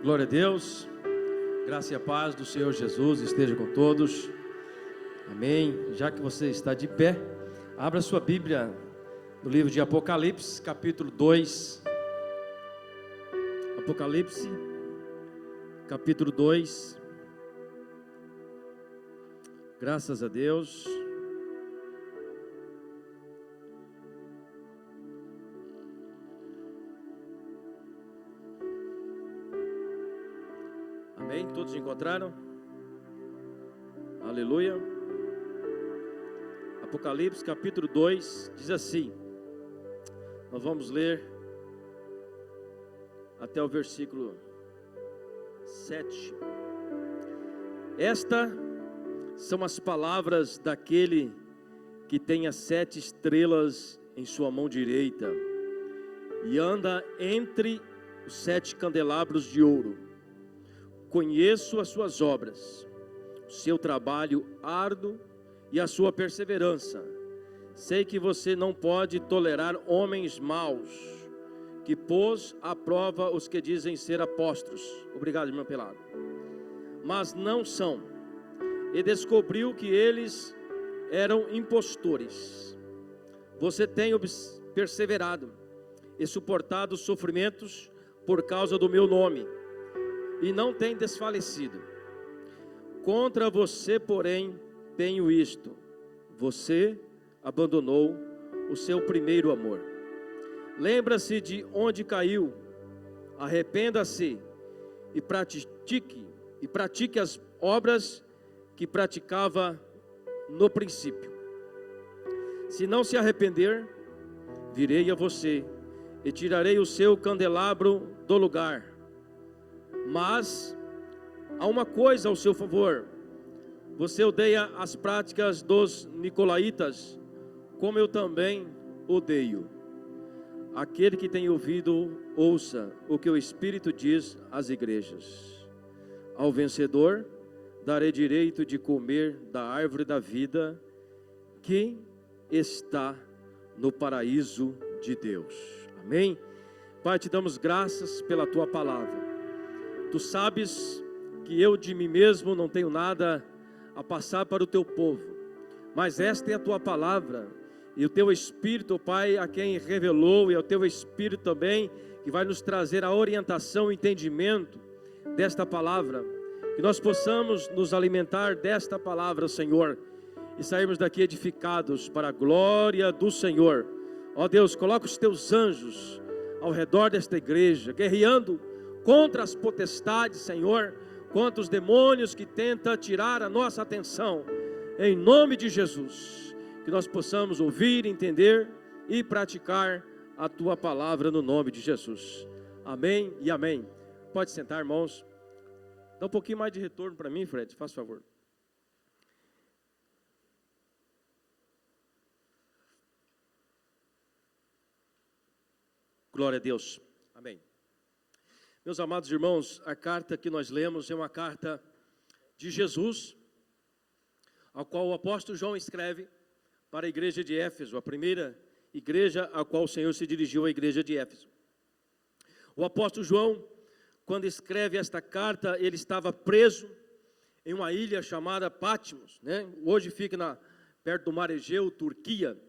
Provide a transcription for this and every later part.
Glória a Deus, graça e a paz do Senhor Jesus esteja com todos, amém. Já que você está de pé, abra sua Bíblia no livro de Apocalipse, capítulo 2, Apocalipse, capítulo 2, graças a Deus. Amém? Todos encontraram? Aleluia. Apocalipse capítulo 2 diz assim. Nós vamos ler até o versículo 7. Estas são as palavras daquele que tem as 7 estrelas em sua mão direita e anda entre os 7 candelabros de ouro. Conheço as suas obras, o seu trabalho árduo e a sua perseverança. Sei que você não pode tolerar homens maus, que pôs à prova os que dizem ser apóstolos. Obrigado, irmão Pelado. Mas não são. E descobriu que eles eram impostores. Você tem perseverado e suportado os sofrimentos por causa do meu nome, e não tem desfalecido. Contra você, porém, tenho isto: você abandonou o seu primeiro amor. Lembra-se de onde caiu, arrependa-se e pratique as obras que praticava no princípio. Se não se arrepender, virei a você e tirarei o seu candelabro do lugar. Mas há uma coisa ao seu favor: você odeia as práticas dos nicolaítas, como eu também odeio. Aquele que tem ouvido, ouça o que o Espírito diz às igrejas. Ao vencedor darei direito de comer da árvore da vida, que está no paraíso de Deus. Amém? Pai, te damos graças pela tua palavra. Tu sabes que eu de mim mesmo não tenho nada a passar para o teu povo, mas esta é a tua palavra, e o teu Espírito, Pai, a quem revelou, e é o teu Espírito também, que vai nos trazer a orientação e entendimento desta palavra, que nós possamos nos alimentar desta palavra, Senhor, e sairmos daqui edificados para a glória do Senhor. Ó Deus, coloca os teus anjos ao redor desta igreja, guerreando contra as potestades, Senhor, contra os demônios que tentam tirar a nossa atenção, em nome de Jesus, que nós possamos ouvir, entender e praticar a tua palavra no nome de Jesus. Amém e amém. Pode sentar, irmãos. Dá um pouquinho mais de retorno para mim, Fred, faz favor. Glória a Deus. Amém. Meus amados irmãos, a carta que nós lemos é uma carta de Jesus, a qual o apóstolo João escreve para a igreja de Éfeso, a primeira igreja a qual o Senhor se dirigiu, à igreja de Éfeso. O apóstolo João, quando escreve esta carta, ele estava preso em uma ilha chamada Patmos, né? Hoje fica perto do mar Egeu, Turquia.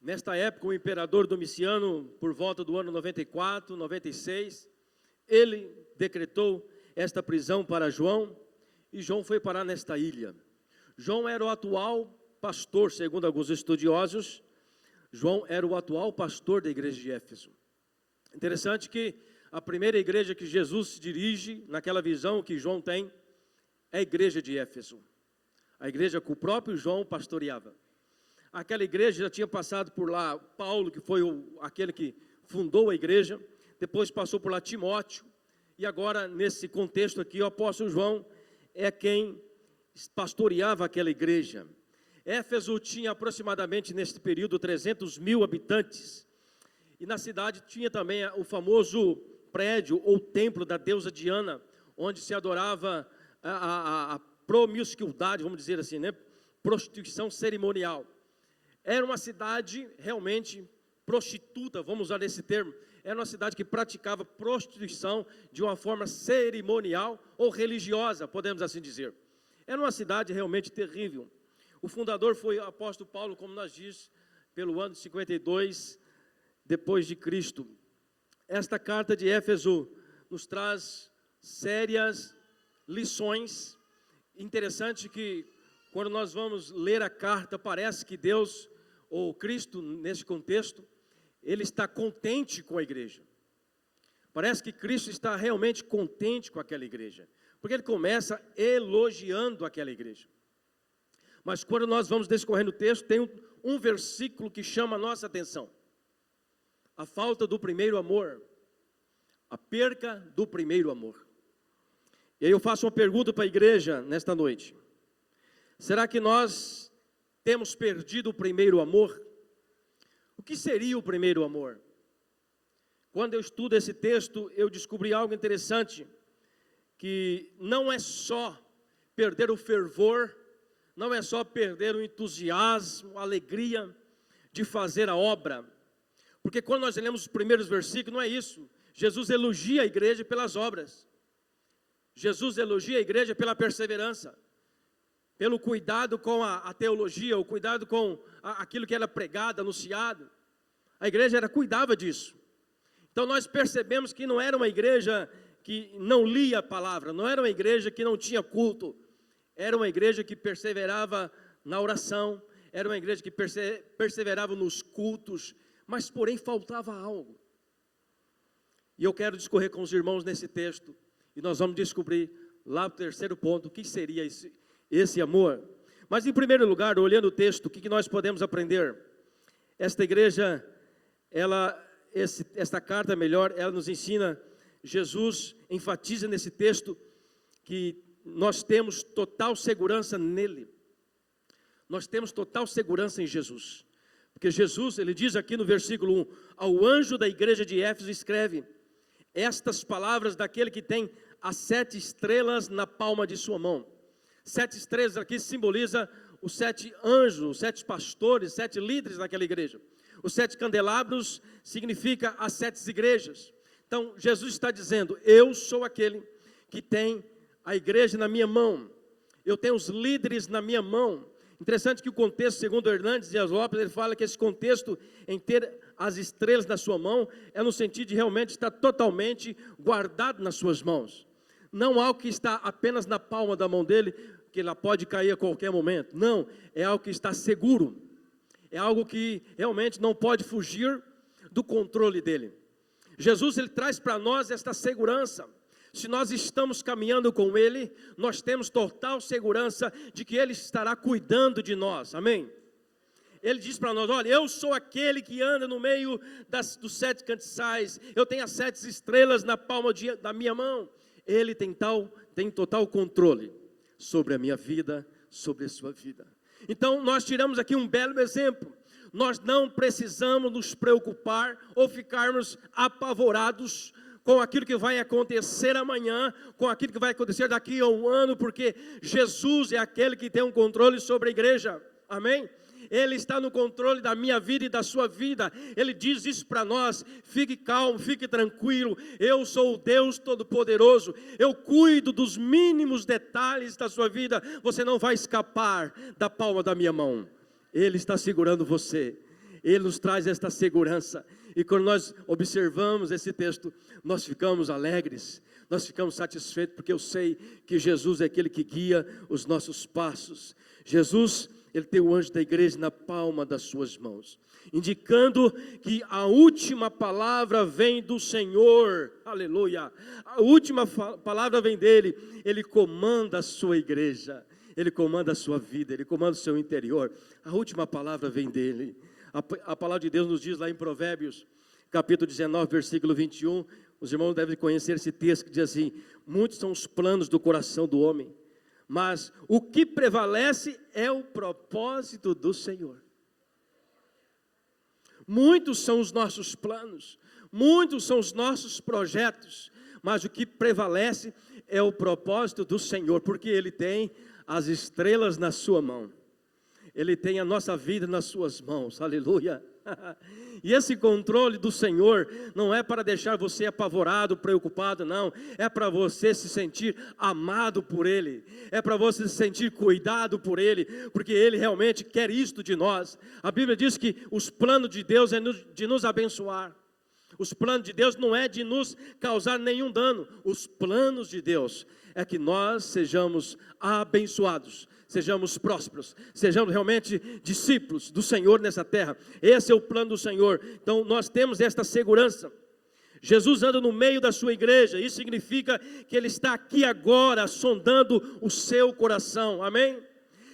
Nesta época, o imperador Domiciano, por volta do ano 94, 96, ele decretou esta prisão para João, e João foi parar nesta ilha. João era o atual pastor, segundo alguns estudiosos, João era o atual pastor da igreja de Éfeso. Interessante que a primeira igreja que Jesus se dirige, naquela visão que João tem, é a igreja de Éfeso. A igreja que o próprio João pastoreava. Aquela igreja já tinha passado por lá Paulo, que foi aquele que fundou a igreja, depois passou por lá Timóteo, e agora nesse contexto aqui o apóstolo João é quem pastoreava aquela igreja. Éfeso tinha aproximadamente neste período 300 mil habitantes, e na cidade tinha também o famoso prédio ou templo da deusa Diana, onde se adorava a promiscuidade, vamos dizer assim, né? Prostituição cerimonial. Era uma cidade realmente prostituta, vamos usar esse termo. era uma cidade que praticava prostituição de uma forma cerimonial ou religiosa, podemos assim dizer. Era uma cidade realmente terrível. O fundador foi o apóstolo Paulo, como nós dizemos, pelo ano 52 depois de Cristo. Esta carta de Éfeso nos traz sérias lições. Interessante que quando nós vamos ler a carta, parece que Deus, ou Cristo, nesse contexto, Ele está contente com a igreja. Parece que Cristo está realmente contente com aquela igreja, porque Ele começa elogiando aquela igreja. Mas quando nós vamos discorrendo o texto, tem um versículo que chama a nossa atenção. A falta do primeiro amor, a perca do primeiro amor. E aí eu faço uma pergunta para a igreja nesta noite. Será que nós temos perdido o primeiro amor? O que seria o primeiro amor? Quando eu estudo esse texto, eu descobri algo interessante, que não é só perder o fervor, não é só perder o entusiasmo, a alegria de fazer a obra, porque quando nós lemos os primeiros versículos, não é isso. Jesus elogia a igreja pelas obras, Jesus elogia a igreja pela perseverança, pelo cuidado com a teologia, o cuidado com aquilo que era pregado, anunciado. A igreja cuidava disso. Então nós percebemos que não era uma igreja que não lia a palavra, não era uma igreja que não tinha culto, era uma igreja que perseverava na oração, era uma igreja que perseverava nos cultos, mas porém faltava algo. E eu quero discorrer com os irmãos nesse texto, e nós vamos descobrir lá o terceiro ponto, o que seria esse amor. Mas em primeiro lugar, olhando o texto, o que nós podemos aprender? Esta igreja, esta carta melhor, ela nos ensina, Jesus enfatiza nesse texto que nós temos total segurança nele. Nós temos total segurança em Jesus. Porque Jesus, ele diz aqui no versículo 1, ao anjo da igreja de Éfeso escreve, estas palavras daquele que tem as 7 estrelas na palma de sua mão. 7 estrelas aqui simboliza os 7 anjos, os 7 pastores, 7 líderes daquela igreja. Os 7 candelabros significa as 7 igrejas. Então Jesus está dizendo, eu sou aquele que tem a igreja na minha mão, eu tenho os líderes na minha mão. Interessante que o contexto, segundo Hernandes Dias Lopes, ele fala que esse contexto em ter as estrelas na sua mão, é no sentido de realmente estar totalmente guardado nas suas mãos. Não algo que está apenas na palma da mão dele, que ela pode cair a qualquer momento. Não, é algo que está seguro. É algo que realmente não pode fugir do controle dele. Jesus, ele traz para nós esta segurança. Se nós estamos caminhando com Ele, nós temos total segurança de que Ele estará cuidando de nós, amém? Ele diz para nós, olha, eu sou aquele que anda no meio dos 7 cantiçais, eu tenho as 7 estrelas na palma da minha mão. Ele tem total controle sobre a minha vida, sobre a sua vida. Então nós tiramos aqui um belo exemplo. Nós não precisamos nos preocupar ou ficarmos apavorados com aquilo que vai acontecer amanhã, com aquilo que vai acontecer daqui a um ano, porque Jesus é aquele que tem um controle sobre a igreja, amém? Ele está no controle da minha vida e da sua vida. Ele diz isso para nós, fique calmo, fique tranquilo, eu sou o Deus Todo-Poderoso, eu cuido dos mínimos detalhes da sua vida, você não vai escapar da palma da minha mão. Ele está segurando você, Ele nos traz esta segurança. E quando nós observamos esse texto, nós ficamos alegres, nós ficamos satisfeitos, porque eu sei que Jesus é aquele que guia os nossos passos. Jesus, ele tem o anjo da igreja na palma das suas mãos, indicando que a última palavra vem do Senhor, aleluia, a última palavra vem dele. Ele comanda a sua igreja, ele comanda a sua vida, ele comanda o seu interior, a última palavra vem dele. A palavra de Deus nos diz lá em Provérbios, capítulo 19, versículo 21, os irmãos devem conhecer esse texto que diz assim, muitos são os planos do coração do homem, mas o que prevalece é o propósito do Senhor. Muitos são os nossos planos, muitos são os nossos projetos, mas o que prevalece é o propósito do Senhor, porque Ele tem as estrelas na sua mão. Ele tem a nossa vida nas suas mãos, aleluia. E esse controle do Senhor não é para deixar você apavorado, preocupado, não. É para você se sentir amado por Ele. É para você se sentir cuidado por Ele, porque Ele realmente quer isto de nós. A Bíblia diz que os planos de Deus é de nos abençoar. Os planos de Deus não é de nos causar nenhum dano. Os planos de Deus é que nós sejamos abençoados, sejamos prósperos, sejamos realmente discípulos do Senhor nessa terra. Esse é o plano do Senhor. Então nós temos esta segurança. Jesus anda no meio da sua igreja. Isso significa que Ele está aqui agora sondando o seu coração. Amém?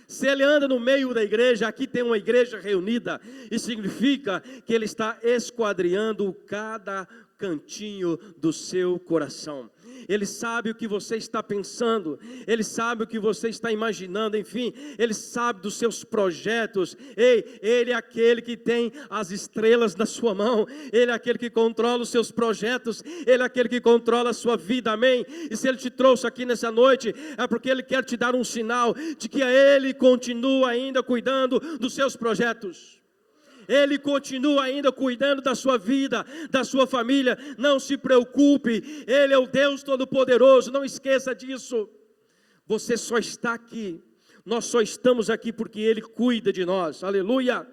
Se Ele anda no meio da igreja, aqui tem uma igreja reunida, isso significa que Ele está esquadriando cada cantinho do seu coração. Ele sabe o que você está pensando, Ele sabe o que você está imaginando, enfim, Ele sabe dos seus projetos. Ei, Ele é aquele que tem as estrelas na sua mão, Ele é aquele que controla os seus projetos, Ele é aquele que controla a sua vida, amém? E se Ele te trouxe aqui nessa noite, é porque Ele quer te dar um sinal de que Ele continua ainda cuidando dos seus projetos. Ele continua ainda cuidando da sua vida, da sua família. Não se preocupe, Ele é o Deus Todo-Poderoso, não esqueça disso. Você só está aqui, nós só estamos aqui porque Ele cuida de nós, aleluia.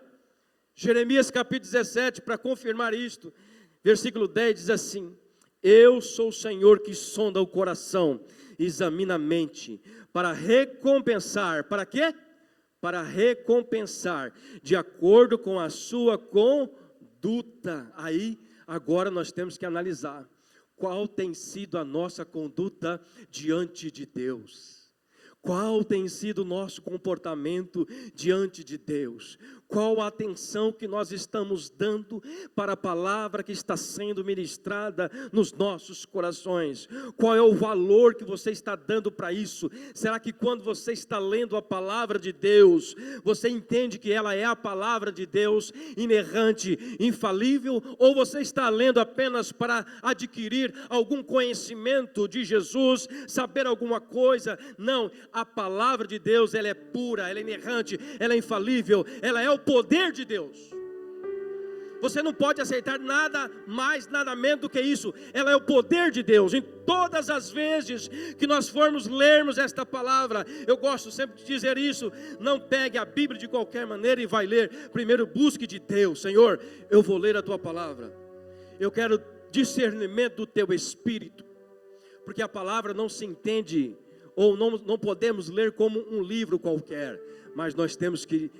Jeremias capítulo 17, para confirmar isto, versículo 10 diz assim: eu sou o Senhor que sonda o coração, examina a mente, para recompensar, para quê? Para recompensar, de acordo com a sua conduta. Aí, agora nós temos que analisar, qual tem sido a nossa conduta diante de Deus? Qual tem sido o nosso comportamento diante de Deus? Qual a atenção que nós estamos dando para a palavra que está sendo ministrada nos nossos corações? Qual é o valor que você está dando para isso? Será que quando você está lendo a palavra de Deus, você entende que ela é a palavra de Deus, inerrante, infalível? Ou você está lendo apenas para adquirir algum conhecimento de Jesus, saber alguma coisa? Não, a palavra de Deus, ela é pura, ela é inerrante, ela é infalível, ela é o poder de Deus. Você não pode aceitar nada mais, nada menos do que isso. Ela é o poder de Deus. Em todas as vezes que nós formos lermos esta palavra, eu gosto sempre de dizer isso, não pegue a Bíblia de qualquer maneira e vai ler. Primeiro busque de Deus. Senhor, eu vou ler a tua palavra, eu quero discernimento do teu Espírito, porque a palavra não se entende, ou não podemos ler como um livro qualquer, mas nós temos que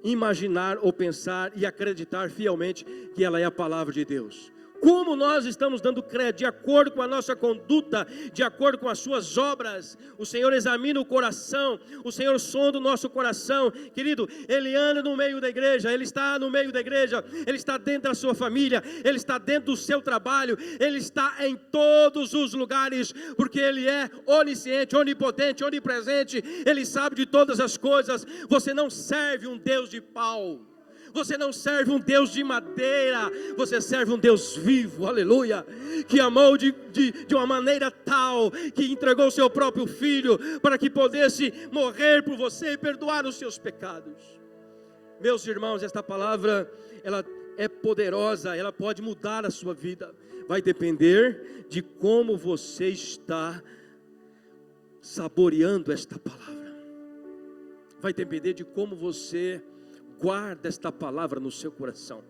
imaginar ou pensar e acreditar fielmente que ela é a palavra de Deus. Como nós estamos dando crédito, de acordo com a nossa conduta, de acordo com as suas obras. O Senhor examina o coração, o Senhor sonda o nosso coração. Querido, Ele anda no meio da igreja, Ele está no meio da igreja, Ele está dentro da sua família, Ele está dentro do seu trabalho, Ele está em todos os lugares, porque Ele é onisciente, onipotente, onipresente, Ele sabe de todas as coisas. Você não serve um Deus de pau, você não serve um Deus de madeira, você serve um Deus vivo, aleluia, que amou de uma maneira tal, que entregou o seu próprio Filho, para que pudesse morrer por você e perdoar os seus pecados. Meus irmãos, esta palavra, ela é poderosa, ela pode mudar a sua vida, vai depender de como você está saboreando esta palavra, vai depender de como você guarda esta palavra no seu coração.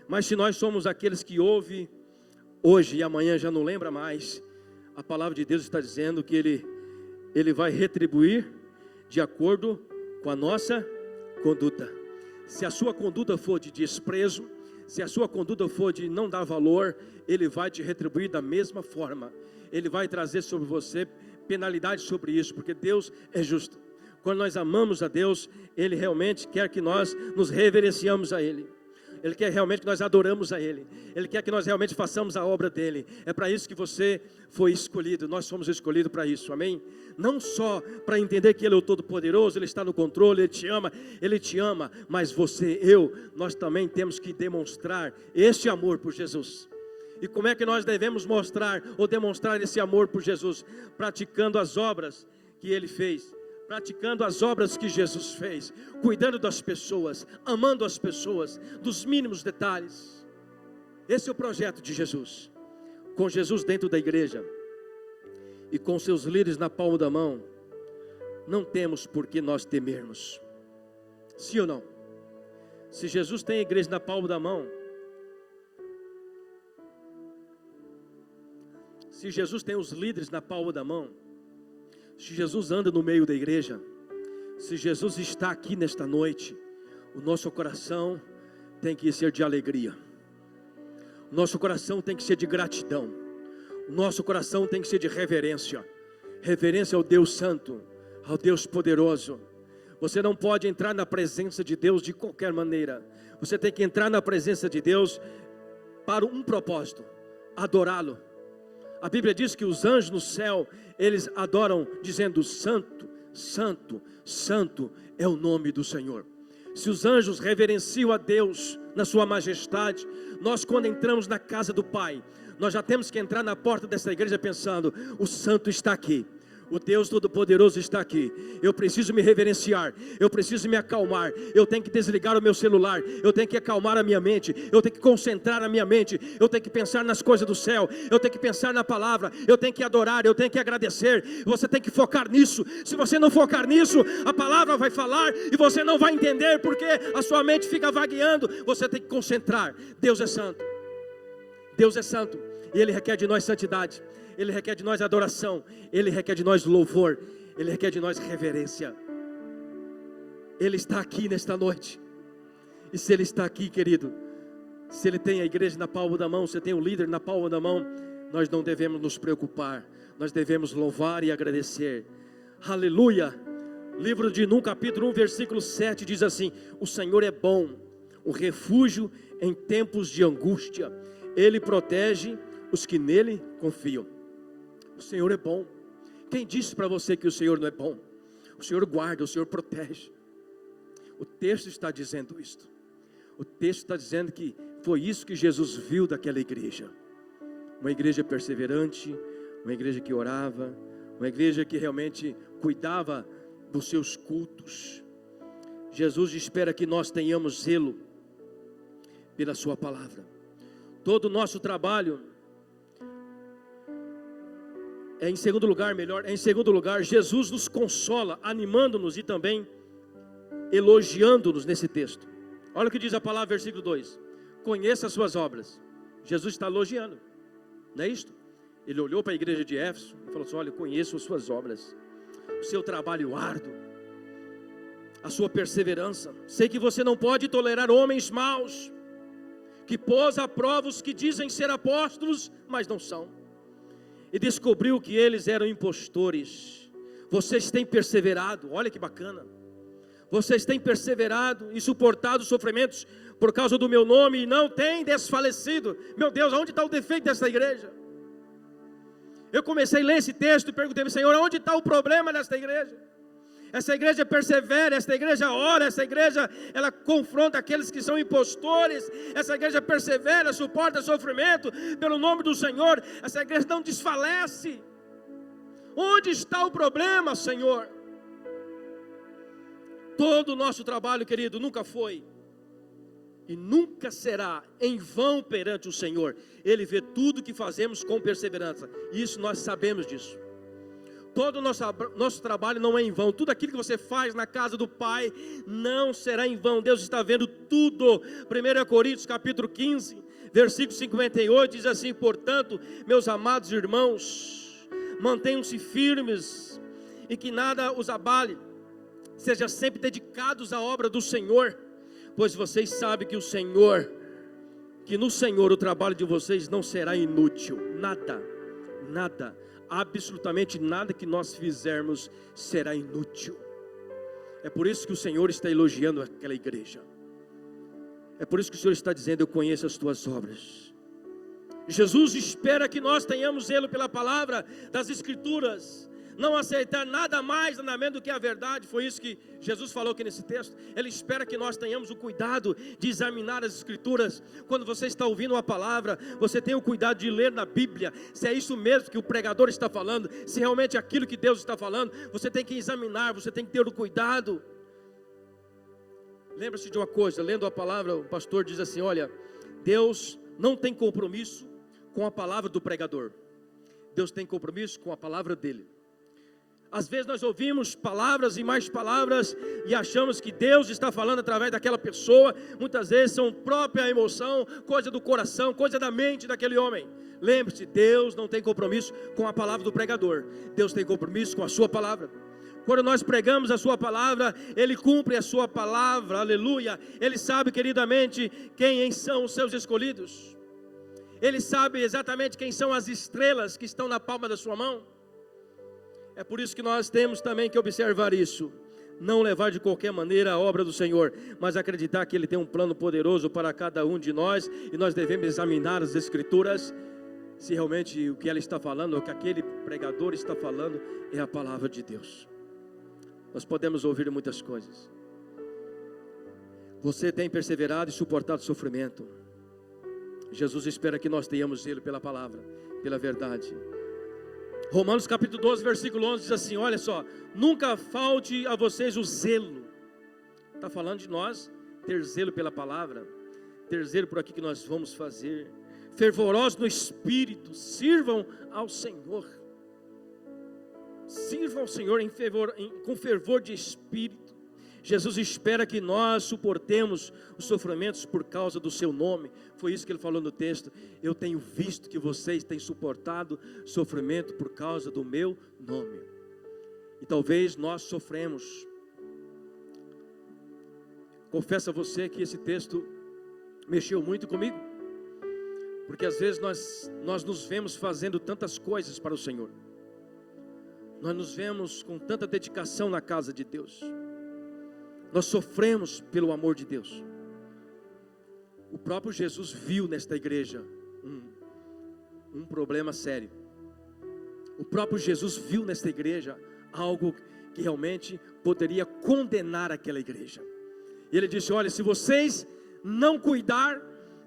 Mas se nós somos aqueles que ouvem hoje e amanhã já não lembra mais, a palavra de Deus está dizendo que Ele vai retribuir de acordo com a nossa conduta. Se a sua conduta for de desprezo, se a sua conduta for de não dar valor, Ele vai te retribuir da mesma forma. Ele vai trazer sobre você penalidade sobre isso, porque Deus é justo. Quando nós amamos a Deus, Ele realmente quer que nós nos reverenciamos a Ele. Ele quer realmente que nós adoramos a Ele. Ele quer que nós realmente façamos a obra dEle. É para isso que você foi escolhido. Nós fomos escolhidos para isso, amém? Não só para entender que Ele é o Todo-Poderoso, Ele está no controle, Ele te ama. Mas você, nós também temos que demonstrar este amor por Jesus. E como é que nós devemos mostrar ou demonstrar esse amor por Jesus? Praticando as obras que Ele fez, praticando as obras que Jesus fez, cuidando das pessoas, amando as pessoas, dos mínimos detalhes. Esse é o projeto de Jesus. Com Jesus dentro da igreja e com seus líderes na palma da mão, não temos por que nós temermos. Sim ou não? Se Jesus tem a igreja na palma da mão, se Jesus tem os líderes na palma da mão, se Jesus anda no meio da igreja, se Jesus está aqui nesta noite, o nosso coração tem que ser de alegria, o nosso coração tem que ser de gratidão, o nosso coração tem que ser de reverência, reverência ao Deus Santo, ao Deus poderoso. Você não pode entrar na presença de Deus de qualquer maneira. Você tem que entrar na presença de Deus para um propósito: adorá-lo. A Bíblia diz que os anjos no céu, eles adoram dizendo: Santo, Santo, Santo é o nome do Senhor. Se os anjos reverenciam a Deus na sua majestade, nós, quando entramos na casa do Pai, nós já temos que entrar na porta dessa igreja pensando: o Santo está aqui, o Deus Todo-Poderoso está aqui. Eu preciso me reverenciar, eu preciso me acalmar, eu tenho que desligar o meu celular, eu tenho que acalmar a minha mente, eu tenho que concentrar a minha mente, eu tenho que pensar nas coisas do céu, eu tenho que pensar na palavra, eu tenho que adorar, eu tenho que agradecer. Você tem que focar nisso. Se você não focar nisso, a palavra vai falar e você não vai entender, porque a sua mente fica vagueando. Você tem que concentrar. Deus é santo, Deus é santo, e Ele requer de nós santidade, Ele requer de nós adoração, Ele requer de nós louvor, Ele requer de nós reverência. Ele está aqui nesta noite. E se Ele está aqui, querido, se Ele tem a igreja na palma da mão, se tem o líder na palma da mão, nós não devemos nos preocupar, nós devemos louvar e agradecer. Aleluia. Livro de Num, capítulo 1, versículo 7 diz assim: o Senhor é bom, um refúgio em tempos de angústia. Ele protege os que nele confiam. O Senhor é bom. Quem disse para você que o Senhor não é bom? O Senhor guarda, o Senhor protege. O texto está dizendo isto. O texto está dizendo que foi isso que Jesus viu daquela igreja. Uma igreja perseverante, uma igreja que orava, uma igreja que realmente cuidava dos seus cultos. Jesus espera que nós tenhamos zelo pela sua palavra. Todo o nosso trabalho em segundo lugar, Jesus nos consola, animando-nos e também elogiando-nos nesse texto. Olha o que diz a palavra, versículo 2: conheça as suas obras. Jesus está elogiando, não é isto? Ele olhou para a igreja de Éfeso e falou assim: olha, eu conheço as suas obras, o seu trabalho árduo, a sua perseverança. Sei que você não pode tolerar homens maus, que pôs à prova os que dizem ser apóstolos, mas não são, e descobriu que eles eram impostores. Vocês têm perseverado, olha que bacana, vocês têm perseverado e suportado os sofrimentos por causa do meu nome e não têm desfalecido. Meu Deus, onde está o defeito dessa igreja? Eu comecei a ler esse texto e perguntei: Senhor, onde está o problema desta igreja? Essa igreja persevera, essa igreja ora, essa igreja, ela confronta aqueles que são impostores, essa igreja persevera, suporta sofrimento pelo nome do Senhor, essa igreja não desfalece. Onde está o problema, Senhor? Todo o nosso trabalho, querido, nunca foi e nunca será em vão perante o Senhor. Ele vê tudo que fazemos com perseverança, e isso nós sabemos disso. Todo o nosso trabalho não é em vão. Tudo aquilo que você faz na casa do Pai não será em vão. Deus está vendo tudo. 1 Coríntios capítulo 15, versículo 58 diz assim: portanto, meus amados irmãos, mantenham-se firmes e que nada os abale. Sejam sempre dedicados à obra do Senhor, pois vocês sabem que no Senhor o trabalho de vocês não será inútil. Nada, absolutamente nada que nós fizermos será inútil. É por isso que o Senhor está elogiando aquela igreja. É por isso que o Senhor está dizendo: eu conheço as tuas obras. Jesus espera que nós tenhamos zelo pela palavra das Escrituras. não aceitar nada mais, nada menos do que a verdade. Foi isso que Jesus falou aqui nesse texto. Ele espera que nós tenhamos o cuidado de examinar as Escrituras. Quando você está ouvindo uma palavra, você tem o cuidado de ler na Bíblia, se é isso mesmo que o pregador está falando, se realmente é aquilo que Deus está falando. Você tem que examinar, você tem que ter o cuidado. Lembra-se de uma coisa, lendo a palavra, o pastor diz assim: olha, Deus não tem compromisso com a palavra do pregador, Deus tem compromisso com a palavra dele. Às vezes nós ouvimos palavras e mais palavras e achamos que Deus está falando através daquela pessoa. Muitas vezes são própria emoção, coisa do coração, coisa da mente daquele homem. Lembre-se, Deus não tem compromisso com a palavra do pregador, Deus tem compromisso com a sua palavra. Quando nós pregamos a sua palavra, Ele cumpre a sua palavra, aleluia. Ele sabe queridamente quem são os seus escolhidos. Ele sabe exatamente quem são as estrelas que estão na palma da sua mão. É por isso que nós temos também que observar isso. Não levar de qualquer maneira a obra do Senhor, mas acreditar que Ele tem um plano poderoso para cada um de nós. E nós devemos examinar as Escrituras, se realmente o que ela está falando, ou o que aquele pregador está falando, é a palavra de Deus. Nós podemos ouvir muitas coisas. Você tem perseverado e suportado sofrimento. Jesus espera que nós tenhamos Ele pela palavra, pela verdade. Romanos capítulo 12, versículo 11 diz assim: olha só, nunca falte a vocês o zelo. Está falando de nós ter zelo pela palavra, ter zelo por aquilo que nós vamos fazer. Fervorosos no Espírito, sirvam ao Senhor. Sirvam ao Senhor com fervor de espírito. Jesus espera que nós suportemos os sofrimentos por causa do seu nome. Foi isso que ele falou no texto: eu tenho visto que vocês têm suportado sofrimento por causa do meu nome. E talvez nós sofremos. Confesso a você que esse texto mexeu muito comigo, porque às vezes nós nos vemos fazendo tantas coisas para o Senhor, nós nos vemos com tanta dedicação na casa de Deus, nós sofremos pelo amor de Deus. O próprio Jesus viu nesta igreja um problema sério. O próprio Jesus viu nesta igreja algo que realmente poderia condenar aquela igreja. E ele disse: olha, se vocês não cuidar,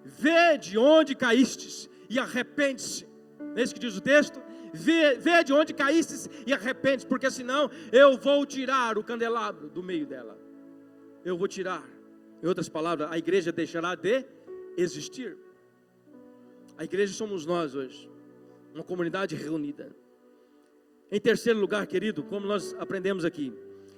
vê de onde caístes e arrepende-se. Não é isso que diz o texto? Vê de onde caístes e arrepende-se, porque senão eu vou tirar o candelabro do meio dela. Eu vou tirar. Em outras palavras, a igreja deixará de existir. A igreja somos nós hoje, uma comunidade reunida. Em terceiro lugar, querido, como nós aprendemos aqui,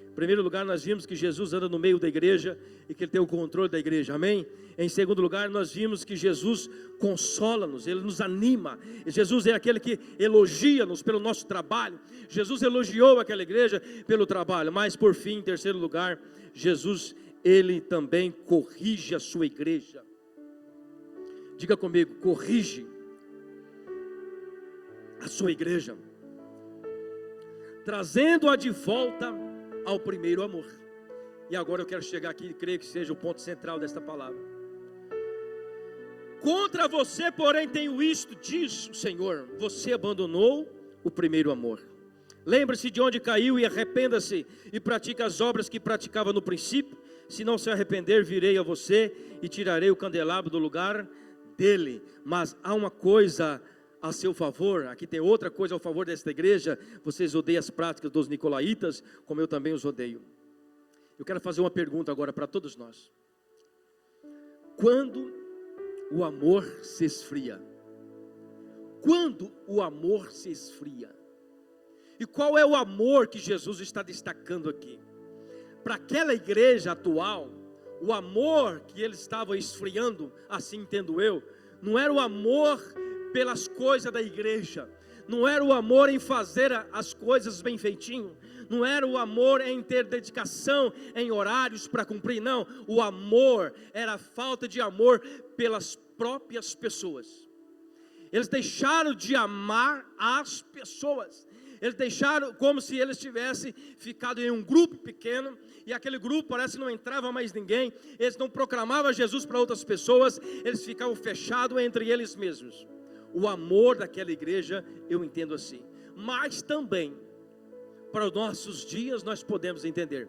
em primeiro lugar, nós vimos que Jesus anda no meio da igreja e que Ele tem o controle da igreja, amém? Em segundo lugar, nós vimos que Jesus consola-nos, Ele nos anima. Jesus é aquele que elogia-nos pelo nosso trabalho. Jesus elogiou aquela igreja pelo trabalho. Mas por fim, em terceiro lugar, Jesus, Ele também corrige a sua igreja. Diga comigo: corrige a sua igreja, trazendo-a de volta ao primeiro amor. E agora eu quero chegar aqui e creio que seja o ponto central desta palavra. Contra você, porém, tenho isto, diz o Senhor: você abandonou o primeiro amor. Lembre-se de onde caiu e arrependa-se, e pratique as obras que praticava no princípio. Se não se arrepender, virei a você e tirarei o candelabro do lugar dele. Mas há uma coisa a seu favor, aqui tem outra coisa ao favor desta igreja: vocês odeiam as práticas dos nicolaítas, como eu também os odeio. Eu quero fazer uma pergunta agora para todos nós: quando o amor se esfria? Quando o amor se esfria? E qual é o amor que Jesus está destacando aqui? Para aquela igreja atual, o amor que eles estavam esfriando, assim entendo eu, não era o amor pelas coisas da igreja, não era o amor em fazer as coisas bem feitinho, não era o amor em ter dedicação em horários para cumprir, não. O amor era a falta de amor pelas próprias pessoas. Eles deixaram de amar as pessoas. Eles deixaram como se eles tivessem ficado em um grupo pequeno, e aquele grupo parece que não entrava mais ninguém. Eles não proclamavam Jesus para outras pessoas, eles ficavam fechados entre eles mesmos. O amor daquela igreja eu entendo assim. Mas também para os nossos dias, nós podemos entender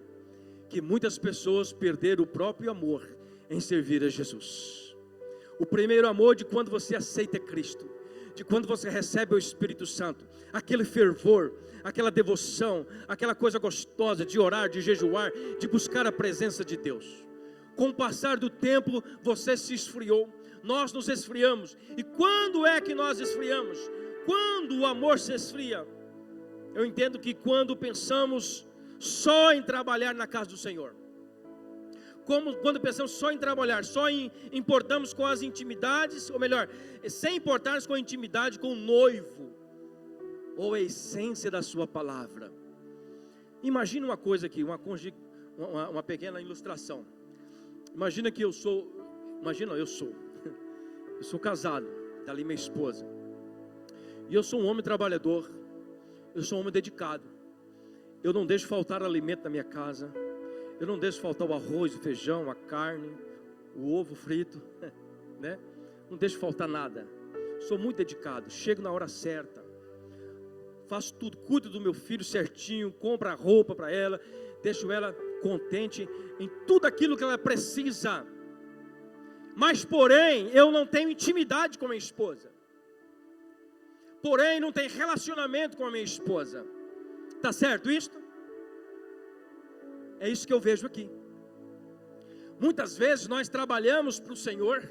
que muitas pessoas perderam o próprio amor em servir a Jesus. O primeiro amor de quando você aceita Cristo, de quando você recebe o Espírito Santo, aquele fervor, aquela devoção, aquela coisa gostosa de orar, de jejuar, de buscar a presença de Deus. Com o passar do tempo, você se esfriou, nós nos esfriamos. E quando é que nós esfriamos? Quando o amor se esfria? Eu entendo que quando pensamos só em trabalhar na casa do Senhor, quando pensamos só em trabalhar, importamos com as intimidades, ou melhor, sem importarmos com a intimidade com o noivo, ou a essência da sua palavra. Imagina uma coisa aqui, uma pequena ilustração. Imagina que eu sou casado, está ali minha esposa, e eu sou um homem trabalhador, eu sou um homem dedicado, eu não deixo faltar alimento na minha casa, eu não deixo faltar o arroz, o feijão, a carne, o ovo frito, né? Não deixo faltar nada, sou muito dedicado, chego na hora certa, faço tudo, cuido do meu filho certinho, compro a roupa para ela, deixo ela contente em tudo aquilo que ela precisa. Mas porém, eu não tenho intimidade com a minha esposa, porém não tenho relacionamento com a minha esposa. Está certo isto? É isso que eu vejo aqui. Muitas vezes nós trabalhamos para o Senhor,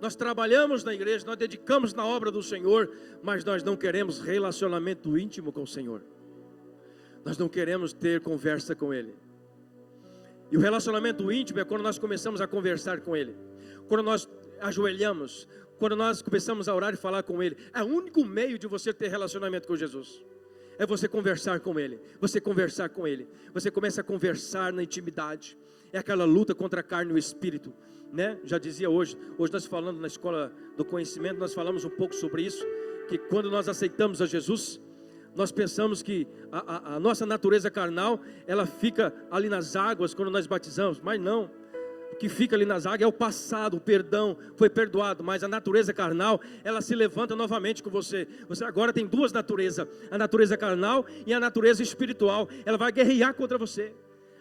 nós trabalhamos na igreja, nós dedicamos na obra do Senhor, mas nós não queremos relacionamento íntimo com o Senhor. Nós não queremos ter conversa com Ele. E o relacionamento íntimo é quando nós começamos a conversar com Ele, quando nós ajoelhamos, quando nós começamos a orar e falar com Ele. É o único meio de você ter relacionamento com Jesus, é você conversar com Ele, você conversar com Ele, você começa a conversar na intimidade, é aquela luta contra a carne e o espírito, né? Já dizia hoje nós falando na escola do conhecimento, nós falamos um pouco sobre isso, que quando nós aceitamos a Jesus, nós pensamos que a nossa natureza carnal, ela fica ali nas águas quando nós batizamos, mas não. O que fica ali nas águas é o passado, o perdão, foi perdoado, mas a natureza carnal, ela se levanta novamente com você. Você agora tem duas naturezas, a natureza carnal e a natureza espiritual. Ela vai guerrear contra você.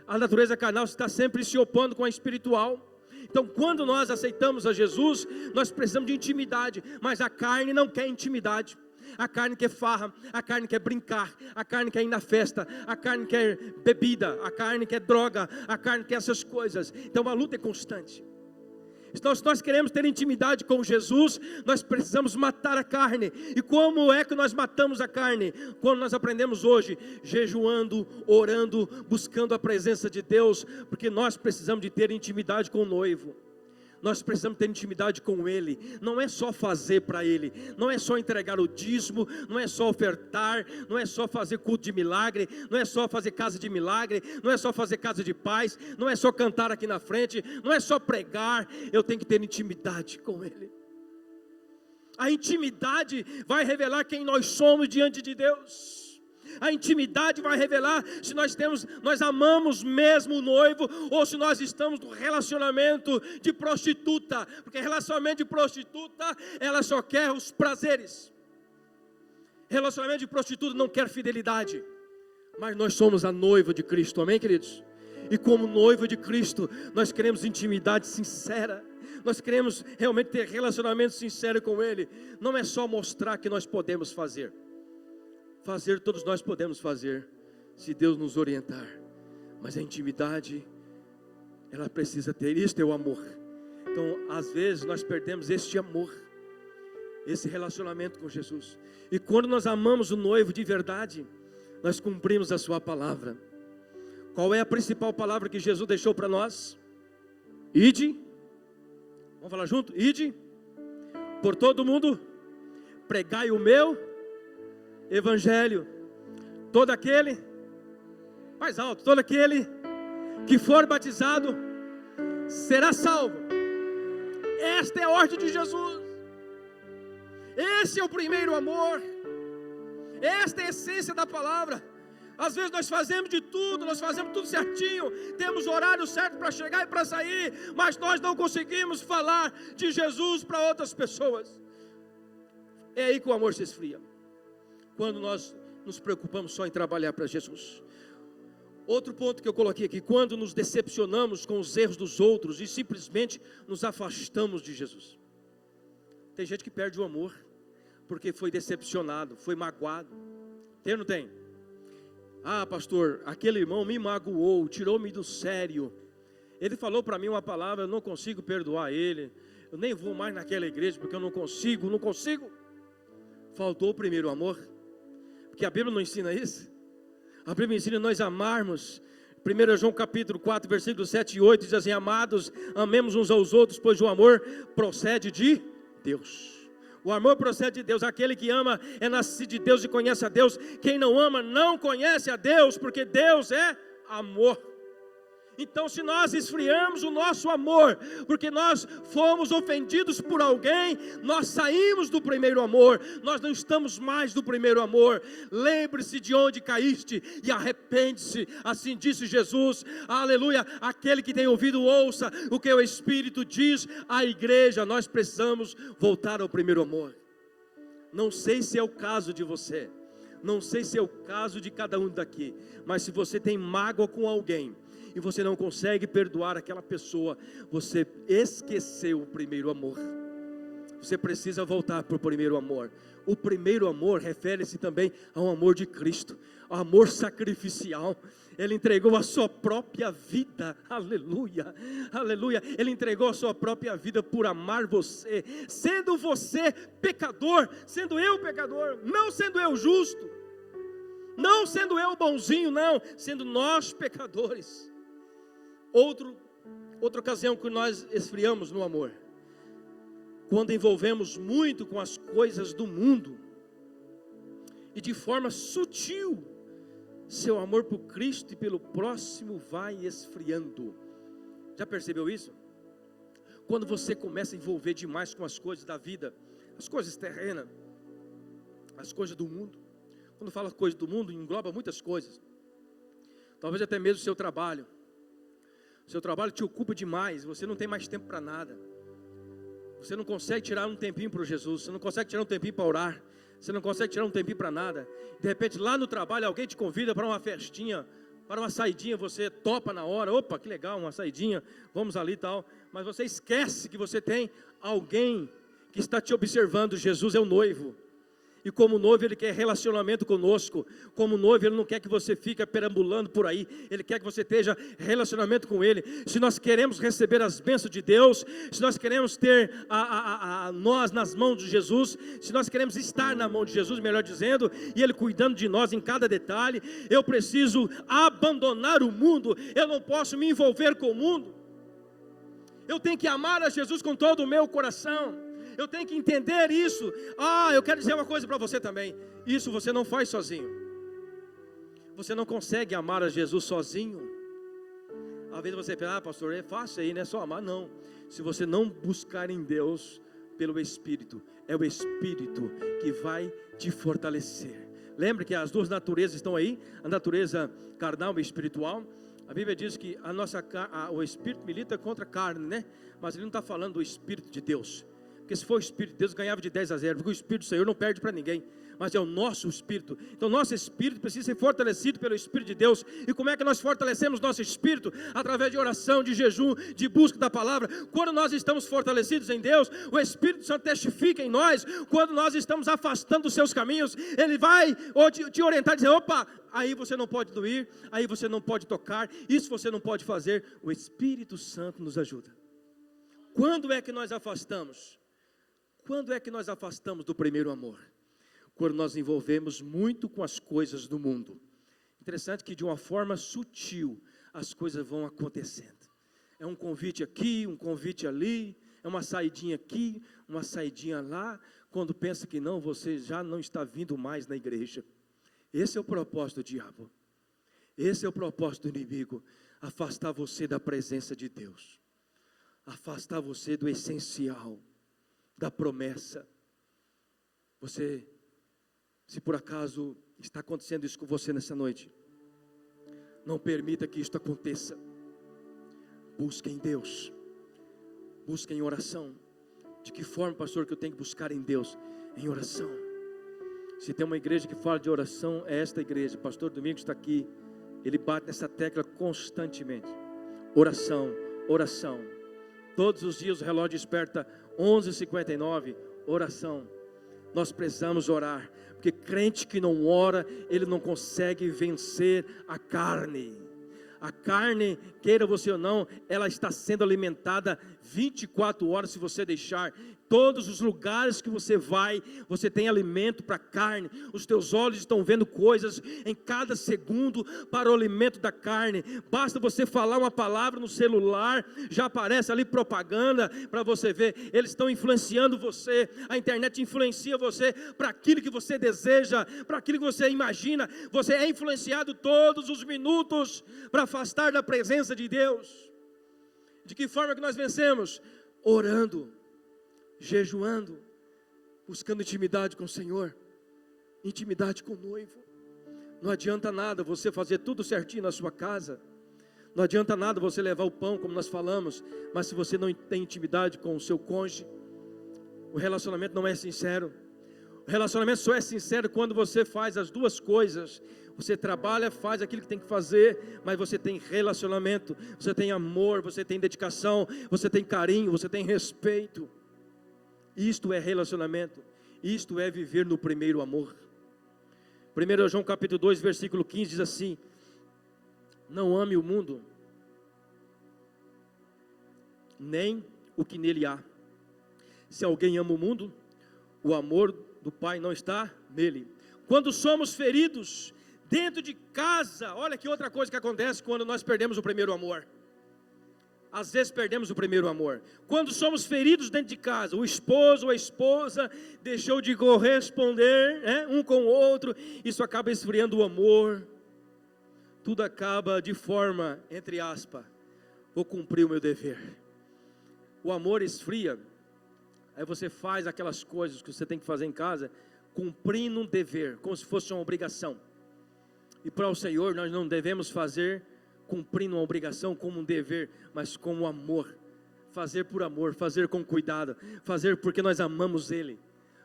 A natureza carnal está sempre se opondo com a espiritual. Então quando nós aceitamos a Jesus, nós precisamos de intimidade, mas a carne não quer intimidade. A carne quer farra, a carne quer brincar, a carne quer ir na festa, a carne quer bebida, a carne quer droga, a carne quer essas coisas. Então a luta é constante. Então, se nós queremos ter intimidade com Jesus, nós precisamos matar a carne. E como é que nós matamos a carne? Quando nós aprendemos hoje, jejuando, orando, buscando a presença de Deus, porque nós precisamos de ter intimidade com o noivo. Nós precisamos ter intimidade com Ele. Não é só fazer para Ele, não é só entregar o dízimo, não é só ofertar, não é só fazer culto de milagre, não é só fazer casa de milagre, não é só fazer casa de paz, não é só cantar aqui na frente, não é só pregar. Eu tenho que ter intimidade com Ele. A intimidade vai revelar quem nós somos diante de Deus. A intimidade vai revelar se nós amamos mesmo o noivo, ou se nós estamos no relacionamento de prostituta, porque relacionamento de prostituta, ela só quer os prazeres. Relacionamento de prostituta não quer fidelidade, mas nós somos a noiva de Cristo, amém, queridos? E como noiva de Cristo, nós queremos intimidade sincera, nós queremos realmente ter relacionamento sincero com Ele. Não é só mostrar que nós podemos fazer, todos nós podemos fazer, se Deus nos orientar, mas a intimidade, ela precisa ter. Isto é o amor. Então às vezes nós perdemos este amor, esse relacionamento com Jesus. E quando nós amamos o noivo de verdade, nós cumprimos a sua palavra. Qual é a principal palavra que Jesus deixou para nós? Ide, vamos falar junto? Ide por todo mundo, pregai o meu Evangelho. Todo aquele, mais alto, todo aquele que for batizado será salvo. Esta é a ordem de Jesus. Esse é o primeiro amor. Esta é a essência da palavra. Às vezes nós fazemos de tudo, nós fazemos tudo certinho, temos horário certo para chegar e para sair, mas nós não conseguimos falar de Jesus para outras pessoas. É aí que o amor se esfria. Quando nós nos preocupamos só em trabalhar para Jesus. Outro ponto que eu coloquei aqui: quando nos decepcionamos com os erros dos outros e simplesmente nos afastamos de Jesus. Tem gente que perde o amor porque foi decepcionado, foi magoado. Tem ou não tem? Ah, pastor, aquele irmão me magoou, tirou-me do sério. Ele falou para mim uma palavra, eu não consigo perdoar ele. Eu nem vou mais naquela igreja porque eu não consigo. Faltou o primeiro amor. Porque a Bíblia não ensina isso. A Bíblia ensina nós amarmos. 1 João capítulo 4, versículos 7 e 8 diz assim: amados, amemos uns aos outros, pois o amor procede de Deus. O amor procede de Deus. Aquele que ama é nascido de Deus e conhece a Deus. Quem não ama não conhece a Deus, porque Deus é amor. Então, se nós esfriamos o nosso amor, porque nós fomos ofendidos por alguém, nós saímos do primeiro amor, nós não estamos mais do primeiro amor. Lembre-se de onde caíste e arrepende-se, assim disse Jesus, aleluia. Aquele que tem ouvido, ouça o que o Espírito diz à igreja. Nós precisamos voltar ao primeiro amor. Não sei se é o caso de você, não sei se é o caso de cada um daqui, mas se você tem mágoa com alguém, e você não consegue perdoar aquela pessoa, você esqueceu o primeiro amor. Você precisa voltar para o primeiro amor. O primeiro amor refere-se também ao amor de Cristo, ao amor sacrificial. Ele entregou a sua própria vida, aleluia, aleluia. Ele entregou a sua própria vida por amar você, sendo você pecador, sendo eu pecador, não sendo eu justo, não sendo eu bonzinho, não, sendo nós pecadores. Outra ocasião que nós esfriamos no amor, quando envolvemos muito com as coisas do mundo, e de forma sutil, seu amor por Cristo e pelo próximo vai esfriando. Já percebeu isso? Quando você começa a envolver demais com as coisas da vida, as coisas terrenas, as coisas do mundo. Quando fala coisas do mundo, engloba muitas coisas. Talvez até mesmo o seu trabalho. Seu trabalho te ocupa demais, você não tem mais tempo para nada. Você não consegue tirar um tempinho para Jesus, você não consegue tirar um tempinho para orar, você não consegue tirar um tempinho para nada. De repente lá no trabalho alguém te convida para uma festinha, para uma saidinha, você topa na hora, opa, que legal, uma saidinha, vamos ali e tal. Mas você esquece que você tem alguém que está te observando. Jesus é o noivo. E como noivo Ele quer relacionamento conosco. Como noivo Ele não quer que você fique perambulando por aí. Ele quer que você esteja relacionamento com Ele. Se nós queremos receber as bênçãos de Deus, se nós queremos ter nós nas mãos de Jesus, se nós queremos estar na mão de Jesus, melhor dizendo, e Ele cuidando de nós em cada detalhe, eu preciso abandonar o mundo. Eu não posso me envolver com o mundo. Eu tenho que amar a Jesus com todo o meu coração. Eu tenho que entender isso. Eu quero dizer uma coisa para você também. Isso você não faz sozinho. Você não consegue amar a Jesus sozinho. Às vezes você pensa, pastor, é fácil aí, não é só amar. Não, se você não buscar em Deus pelo Espírito, é o Espírito que vai te fortalecer. Lembra que as duas naturezas estão aí, a natureza carnal e espiritual. A Bíblia diz que o Espírito milita contra a carne, né? Mas ele não está falando do Espírito de Deus. Porque se for o Espírito de Deus, ganhava de 10-0, porque o Espírito do Senhor não perde para ninguém, mas é o nosso Espírito. Então nosso Espírito precisa ser fortalecido pelo Espírito de Deus. E como é que nós fortalecemos nosso Espírito? Através de oração, de jejum, de busca da palavra. Quando nós estamos fortalecidos em Deus, o Espírito Santo testifica em nós. Quando nós estamos afastando dos seus caminhos, Ele vai te orientar, dizer, opa, aí você não pode ir, aí você não pode tocar, isso você não pode fazer. O Espírito Santo nos ajuda. Quando é que nós afastamos? Quando é que nós afastamos do primeiro amor? Quando nós envolvemos muito com as coisas do mundo. Interessante que de uma forma sutil as coisas vão acontecendo. É um convite aqui, um convite ali, é uma saidinha aqui, uma saidinha lá. Quando pensa que não, você já não está vindo mais na igreja. Esse é o propósito do diabo. Esse é o propósito do inimigo. Afastar você da presença de Deus. Afastar você do essencial, da promessa. Você, se por acaso está acontecendo isso com você nessa noite, não permita que isto aconteça. Busque em Deus, busque em oração. De que forma, pastor, que eu tenho que buscar em Deus? Em oração. Se tem uma igreja que fala de oração, é esta igreja. O pastor Domingos está aqui, ele bate nessa tecla constantemente. Oração, oração. Todos os dias o relógio desperta 11h59, oração. Nós precisamos orar, porque crente que não ora, ele não consegue vencer a carne. A carne, queira você ou não, ela está sendo alimentada 24 horas se você deixar. Todos os lugares que você vai, você tem alimento para a carne. Os teus olhos estão vendo coisas em cada segundo para o alimento da carne. Basta você falar uma palavra no celular, já aparece ali propaganda para você ver. Eles estão influenciando você. A internet influencia você para aquilo que você deseja, para aquilo que você imagina. Você é influenciado todos os minutos para afastar da presença de Deus. De que forma que nós vencemos? Orando, jejuando, buscando intimidade com o Senhor, intimidade com o noivo. Não adianta nada você fazer tudo certinho na sua casa, não adianta nada você levar o pão, como nós falamos, mas se você não tem intimidade com o seu cônjuge, o relacionamento não é sincero. O relacionamento só é sincero quando você faz as duas coisas. Você trabalha, faz aquilo que tem que fazer, mas você tem relacionamento, você tem amor, você tem dedicação, você tem carinho, você tem respeito. Isto é relacionamento, isto é viver no primeiro amor. 1 João capítulo 2, versículo 15 diz assim: não ame o mundo, nem o que nele há. Se alguém ama o mundo, o amor do Pai não está nele. Quando somos feridos dentro de casa, olha que outra coisa que acontece quando nós perdemos o primeiro amor. Às vezes perdemos o primeiro amor. Quando somos feridos dentro de casa, o esposo ou a esposa deixou de corresponder, um com o outro, isso acaba esfriando o amor. Tudo acaba de forma, entre aspas, vou cumprir o meu dever. O amor esfria, aí você faz aquelas coisas que você tem que fazer em casa, cumprindo um dever, como se fosse uma obrigação. E para o Senhor nós não devemos fazer cumprindo uma obrigação como um dever, mas como amor. Fazer por amor, fazer com cuidado, fazer porque nós amamos Ele,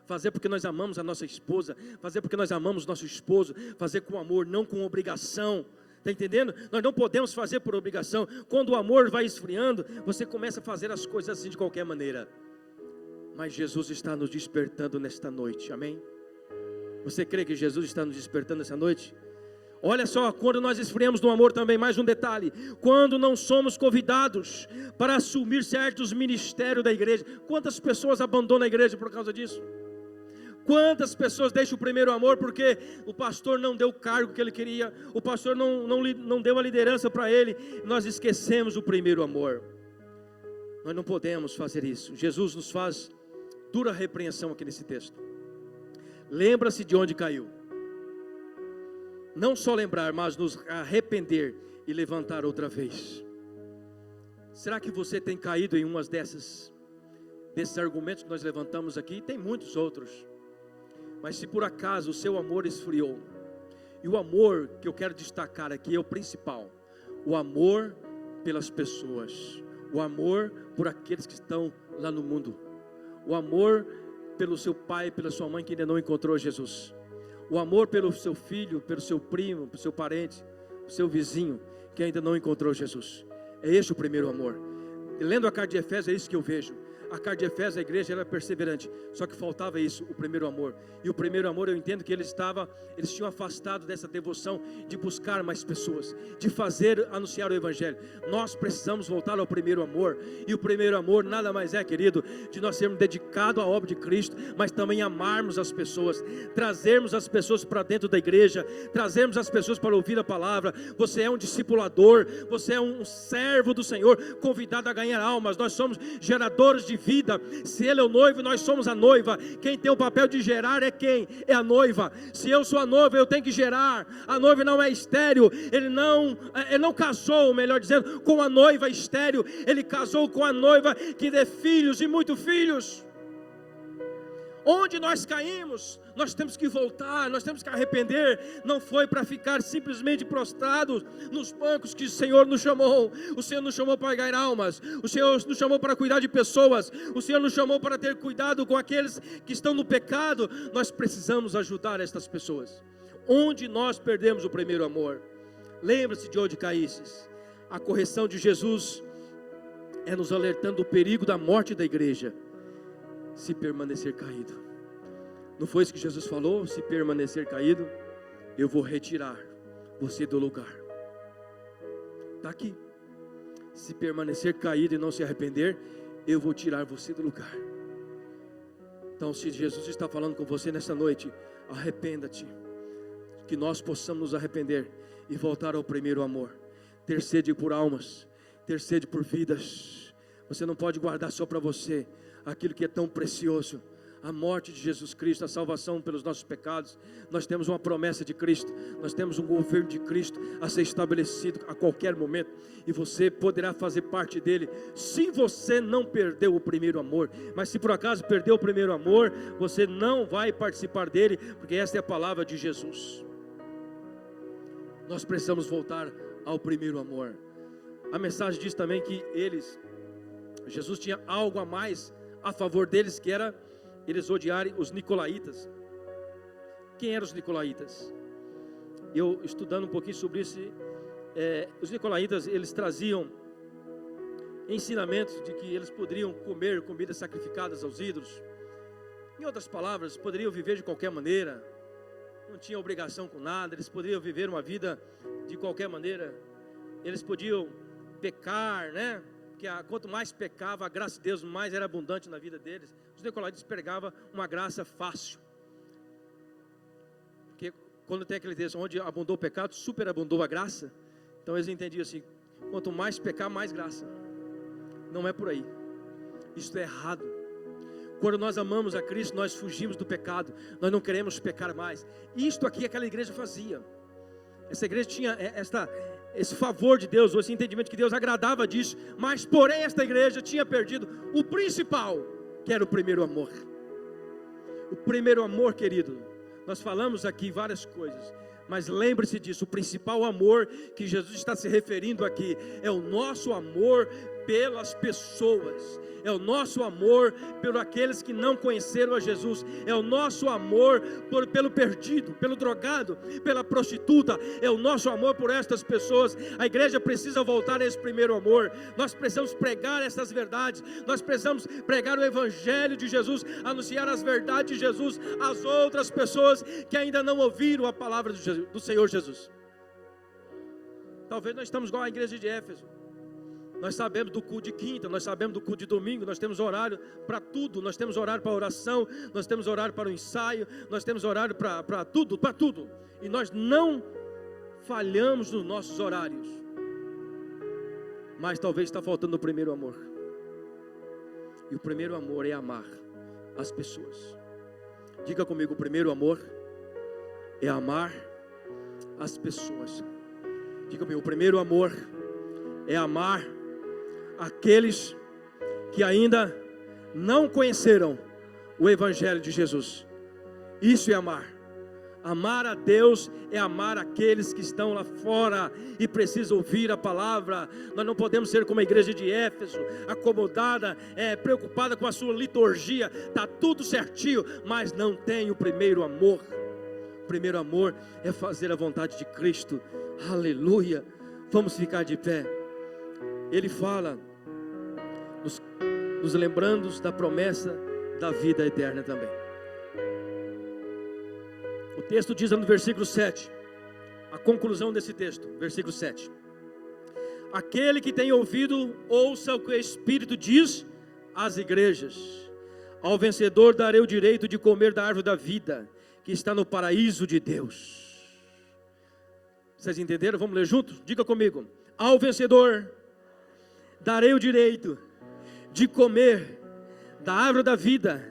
fazer porque nós amamos a nossa esposa, fazer porque nós amamos nosso esposo, fazer com amor, não com obrigação. Está entendendo? Nós não podemos fazer por obrigação. Quando o amor vai esfriando, você começa a fazer as coisas assim de qualquer maneira. Mas Jesus está nos despertando nesta noite, amém? Você crê que Jesus está nos despertando nessa noite? Olha só, quando nós esfriamos no amor também, mais um detalhe: quando não somos convidados para assumir certos ministérios da igreja. Quantas pessoas abandonam a igreja por causa disso? Quantas pessoas deixam o primeiro amor porque o pastor não deu o cargo que ele queria, o pastor não deu a liderança para ele, nós esquecemos o primeiro amor. Nós não podemos fazer isso. Jesus nos faz dura repreensão aqui nesse texto. Lembra-se de onde caiu. Não só lembrar, mas nos arrepender e levantar outra vez. Será que você tem caído em umas desses argumentos que nós levantamos aqui? Tem muitos outros. Mas se por acaso o seu amor esfriou, e o amor que eu quero destacar aqui é o principal: o amor pelas pessoas, o amor por aqueles que estão lá no mundo, o amor pelo seu pai, pela sua mãe que ainda não encontrou Jesus, o amor pelo seu filho, pelo seu primo, pelo seu parente, pelo seu vizinho que ainda não encontrou Jesus. É esse o primeiro amor. E lendo a carta de Efésios, é isso que eu vejo. A carta de Efésios, a igreja era perseverante, só que faltava isso, o primeiro amor. E o primeiro amor, eu entendo que eles tinham afastado dessa devoção de buscar mais pessoas, de anunciar o evangelho. Nós precisamos voltar ao primeiro amor. E o primeiro amor nada mais é, querido, de nós sermos dedicados à obra de Cristo, mas também amarmos as pessoas, trazermos as pessoas para dentro da igreja, trazermos as pessoas para ouvir a palavra. Você é um discipulador, você é um servo do Senhor, convidado a ganhar almas. Nós somos geradores de vida. Se Ele é o noivo, nós somos a noiva. Quem tem o papel de gerar é quem? É a noiva. Se eu sou a noiva, eu tenho que gerar. A noiva não é estéril. Ele não casou, melhor dizendo, com a noiva estéril. Ele casou com a noiva que dê filhos e muitos filhos. Onde nós caímos, nós temos que voltar, nós temos que arrepender. Não foi para ficar simplesmente prostrados nos bancos que o Senhor nos chamou. O Senhor nos chamou para ganhar almas, o Senhor nos chamou para cuidar de pessoas, o Senhor nos chamou para ter cuidado com aqueles que estão no pecado. Nós precisamos ajudar estas pessoas. Onde nós perdemos o primeiro amor, lembre-se de onde caísses. A correção de Jesus é nos alertando do perigo da morte da igreja, se permanecer caído. Não foi isso que Jesus falou? Se permanecer caído, eu vou retirar você do lugar. Está aqui. Se permanecer caído e não se arrepender, eu vou tirar você do lugar. Então, se Jesus está falando com você nessa noite, arrependa-te. Que nós possamos nos arrepender e voltar ao primeiro amor. Ter sede por almas, ter sede por vidas. Você não pode guardar só para você aquilo que é tão precioso, a morte de Jesus Cristo, a salvação pelos nossos pecados. Nós temos uma promessa de Cristo, nós temos um governo de Cristo a ser estabelecido a qualquer momento, e você poderá fazer parte dele, se você não perdeu o primeiro amor. Mas se por acaso perdeu o primeiro amor, você não vai participar dele, porque esta é a palavra de Jesus. Nós precisamos voltar ao primeiro amor. A mensagem diz também que Jesus tinha algo a mais a favor deles, que era eles odiarem os nicolaítas. Quem eram os nicolaítas? Eu estudando um pouquinho sobre isso, os nicolaítas, eles traziam ensinamentos de que eles poderiam comer comidas sacrificadas aos ídolos. Em outras palavras, poderiam viver de qualquer maneira, não tinham obrigação com nada, eles poderiam viver uma vida de qualquer maneira, eles podiam pecar, né? Porque quanto mais pecava, a graça de Deus mais era abundante na vida deles. Os nicolaítas pregavam uma graça fácil, porque quando tem aquele texto onde abundou o pecado, superabundou a graça. Então eles entendiam assim: quanto mais pecar, mais graça. Não é por aí, isso é errado. Quando nós amamos a Cristo, nós fugimos do pecado, nós não queremos pecar mais. Isto aqui aquela igreja fazia. Essa igreja tinha esse favor de Deus, ou esse entendimento que Deus agradava disso, mas porém esta igreja tinha perdido o principal, que era o primeiro amor. O primeiro amor, querido, nós falamos aqui várias coisas, mas lembre-se disso, o principal amor que Jesus está se referindo aqui, é o nosso amor pelas pessoas, é o nosso amor por aqueles que não conheceram a Jesus, é o nosso amor pelo perdido, pelo drogado, pela prostituta, é o nosso amor por estas pessoas. A igreja precisa voltar a esse primeiro amor. Nós precisamos pregar essas verdades, nós precisamos pregar o evangelho de Jesus, anunciar as verdades de Jesus às outras pessoas que ainda não ouviram a palavra do Senhor Jesus. Talvez nós estamos igual à igreja de Éfeso. Nós sabemos do culto de quinta, nós sabemos do culto de domingo, nós temos horário para tudo, nós temos horário para oração, nós temos horário para o ensaio, nós temos horário para tudo, e nós não falhamos nos nossos horários, mas talvez está faltando o primeiro amor, e o primeiro amor é amar as pessoas. Diga comigo: o primeiro amor é amar as pessoas. Diga comigo: o primeiro amor é amar aqueles que ainda não conheceram o evangelho de Jesus. Isso é amar. Amar a Deus é amar aqueles que estão lá fora e precisam ouvir a palavra. Nós não podemos ser como a igreja de Éfeso, acomodada, preocupada com a sua liturgia. Está tudo certinho, mas não tem o primeiro amor. O primeiro amor é fazer a vontade de Cristo. Aleluia. Vamos ficar de pé. Ele fala, nos lembrando da promessa da vida eterna também. O texto diz no versículo 7, a conclusão desse texto, versículo 7: aquele que tem ouvido, ouça o que o Espírito diz às igrejas. Ao vencedor darei o direito de comer da árvore da vida, que está no paraíso de Deus. Vocês entenderam? Vamos ler juntos? Diga comigo: ao vencedor darei o direito de comer da árvore da vida,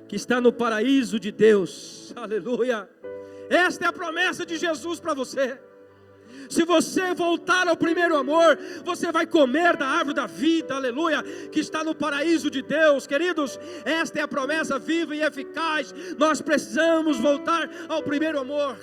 que está no paraíso de Deus. Aleluia. Esta é a promessa de Jesus para você. Se você voltar ao primeiro amor, você vai comer da árvore da vida, aleluia, que está no paraíso de Deus. Queridos, esta é a promessa viva e eficaz. Nós precisamos voltar ao primeiro amor.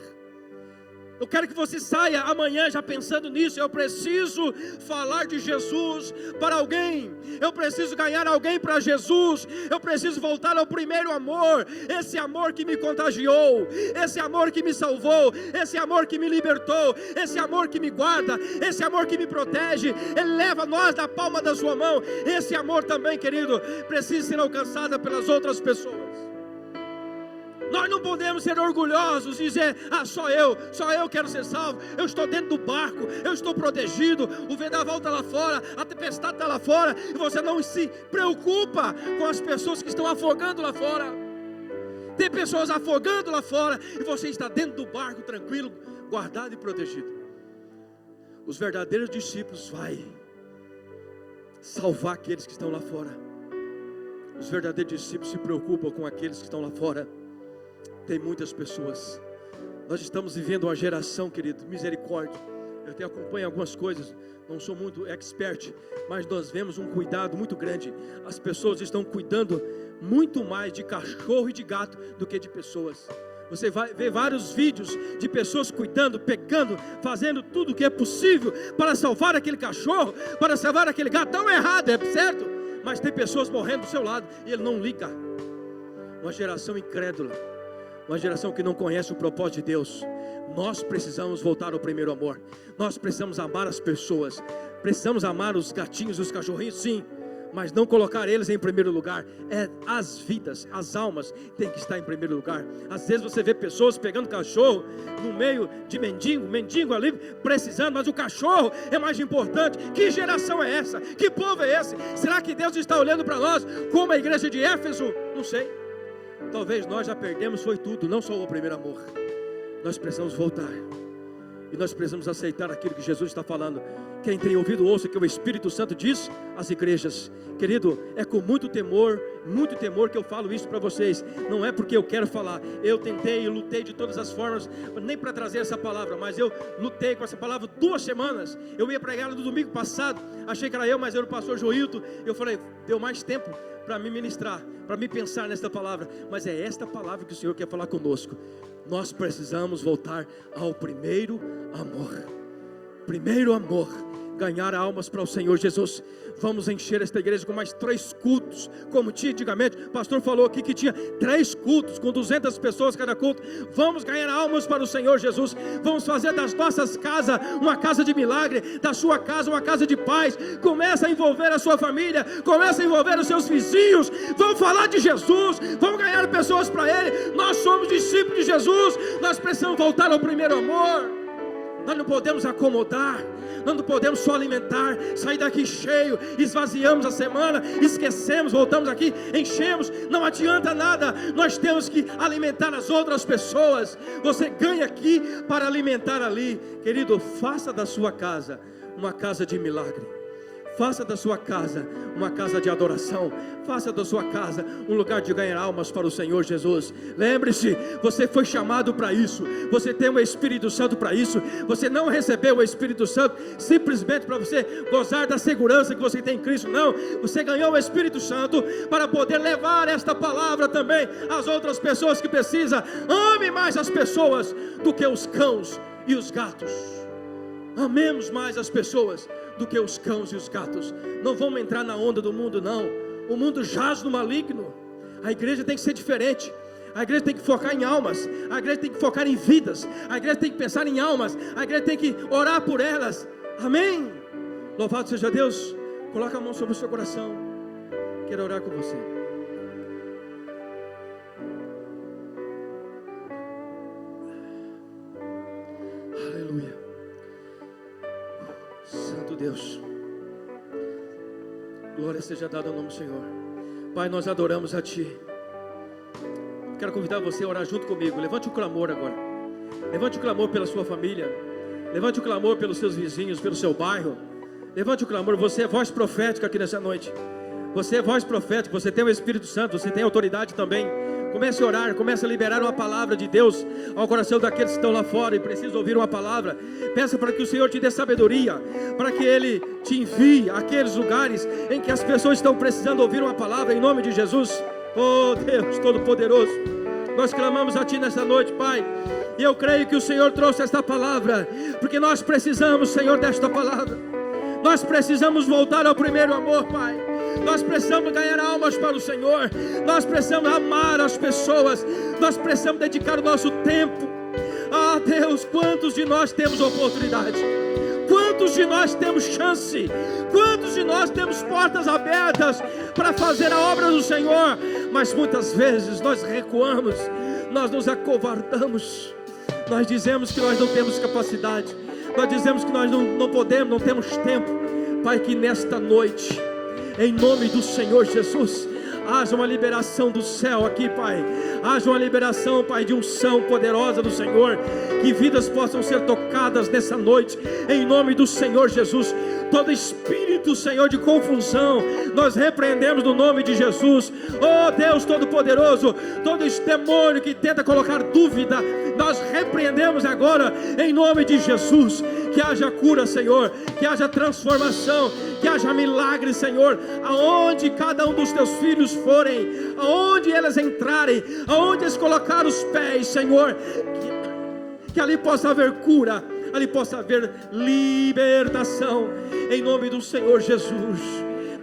Eu quero que você saia amanhã já pensando nisso. Eu preciso falar de Jesus para alguém. Eu preciso ganhar alguém para Jesus. Eu preciso voltar ao primeiro amor. Esse amor que me contagiou, esse amor que me salvou, esse amor que me libertou, esse amor que me guarda, esse amor que me protege. Ele leva nós da palma da sua mão. Esse amor também, querido, precisa ser alcançado pelas outras pessoas. Nós não podemos ser orgulhosos e dizer: só eu quero ser salvo, eu estou dentro do barco, eu estou protegido, o vendaval está lá fora, a tempestade está lá fora, e você não se preocupa com as pessoas que estão afogando lá fora. Tem pessoas afogando lá fora, e você está dentro do barco, tranquilo, guardado e protegido. Os verdadeiros discípulos vão salvar aqueles que estão lá fora. Os verdadeiros discípulos se preocupam com aqueles que estão lá fora. Tem muitas pessoas. Nós estamos vivendo uma geração, querido, misericórdia. Eu até acompanho algumas coisas, não sou muito expert, mas nós vemos um cuidado muito grande. As pessoas estão cuidando muito mais de cachorro e de gato do que de pessoas. Você vai ver vários vídeos de pessoas cuidando, pegando, fazendo tudo o que é possível para salvar aquele cachorro, para salvar aquele gato. Tão errado, é certo? Mas tem pessoas morrendo do seu lado e ele não liga. Uma geração incrédula, uma geração que não conhece o propósito de Deus. Nós precisamos voltar ao primeiro amor. Nós precisamos amar as pessoas. Precisamos amar os gatinhos e os cachorrinhos, sim, mas não colocar eles em primeiro lugar. As vidas, as almas têm que estar em primeiro lugar. Às vezes você vê pessoas pegando cachorro no meio de mendigo ali precisando, mas o cachorro é mais importante. Que geração é essa? Que povo é esse? Será que Deus está olhando para nós como a igreja de Éfeso? Não sei. Talvez nós já perdemos foi tudo, não só o primeiro amor. Nós precisamos voltar, e nós precisamos aceitar aquilo que Jesus está falando. Quem tem ouvido, ouça que o Espírito Santo diz às igrejas. Querido, é com muito temor que eu falo isso para vocês. Não é porque eu quero falar. Eu tentei e lutei de todas as formas, nem para trazer essa palavra, mas eu lutei com essa palavra 2 semanas. Eu ia pregar no domingo passado, achei que era eu, mas era o pastor Joilton. Eu falei, deu mais tempo para me ministrar, para me pensar nesta palavra, mas é esta palavra que o Senhor quer falar conosco. Nós precisamos voltar ao primeiro amor. Primeiro amor, ganhar almas para o Senhor Jesus. Vamos encher esta igreja com mais 3 cultos, como tinha antigamente. O pastor falou aqui que tinha 3 cultos, com 200 pessoas cada culto. Vamos ganhar almas para o Senhor Jesus. Vamos fazer das nossas casas uma casa de milagre, da sua casa uma casa de paz. Começa a envolver a sua família, começa a envolver os seus vizinhos. Vamos falar de Jesus, vamos ganhar pessoas para Ele. Nós somos discípulos de Jesus. Nós precisamos voltar ao primeiro amor. Nós não podemos acomodar, nós não podemos só alimentar, sair daqui cheio, esvaziamos a semana, esquecemos, voltamos aqui, enchemos, não adianta nada. Nós temos que alimentar as outras pessoas. Você ganha aqui para alimentar ali. Querido, faça da sua casa uma casa de milagre. Faça da sua casa uma casa de adoração. Faça da sua casa um lugar de ganhar almas para o Senhor Jesus. Lembre-se, você foi chamado para isso. Você tem o Espírito Santo para isso. Você não recebeu o Espírito Santo simplesmente para você gozar da segurança que você tem em Cristo. Não, você ganhou o Espírito Santo para poder levar esta palavra também às outras pessoas que precisam. Ame mais as pessoas do que os cães e os gatos. Amemos mais as pessoas do que os cães e os gatos. Não vamos entrar na onda do mundo, não. O mundo jaz no maligno. A igreja tem que ser diferente. A igreja tem que focar em almas. A igreja tem que focar em vidas. A igreja tem que pensar em almas. A igreja tem que orar por elas. Amém? Louvado seja Deus. Coloca a mão sobre o seu coração. Quero orar com você. Aleluia. Santo Deus, glória seja dada ao nome do Senhor. Pai, nós adoramos a Ti. Quero convidar você a orar junto comigo. Levante o clamor agora. Levante o clamor pela sua família. Levante o clamor pelos seus vizinhos, pelo seu bairro. Levante o clamor. Você é voz profética aqui nessa noite. Você é voz profética. Você tem o Espírito Santo. Você tem autoridade também. Comece a orar, comece a liberar uma palavra de Deus ao coração daqueles que estão lá fora e precisam ouvir uma palavra. Peça para que o Senhor te dê sabedoria, para que Ele te envie àqueles lugares em que as pessoas estão precisando ouvir uma palavra, em nome de Jesus. Oh Deus Todo-Poderoso, nós clamamos a Ti nesta noite, Pai, e eu creio que o Senhor trouxe esta palavra, porque nós precisamos, Senhor, desta palavra. Nós precisamos voltar ao primeiro amor, Pai. Nós precisamos ganhar almas para o Senhor. Nós precisamos amar as pessoas. Nós precisamos dedicar o nosso tempo. Ah Deus, quantos de nós temos oportunidade? Quantos de nós temos chance? Quantos de nós temos portas abertas para fazer a obra do Senhor? Mas muitas vezes nós recuamos, nós nos acovardamos, nós dizemos que nós não temos capacidade, nós dizemos que nós não podemos, não temos tempo. Pai, que nesta noite, em nome do Senhor Jesus, haja uma liberação do céu aqui, Pai. Haja uma liberação, Pai, de unção poderosa do Senhor. Que vidas possam ser tocadas nessa noite, em nome do Senhor Jesus. Todo espírito, Senhor, de confusão, nós repreendemos no nome de Jesus. Oh Deus Todo-Poderoso, todo esse demônio que tenta colocar dúvida, nós repreendemos agora, em nome de Jesus. Que haja cura, Senhor, que haja transformação, que haja milagre, Senhor, aonde cada um dos teus filhos forem, aonde eles entrarem, aonde eles colocar os pés, Senhor, que ali possa haver cura, ali possa haver libertação, em nome do Senhor Jesus.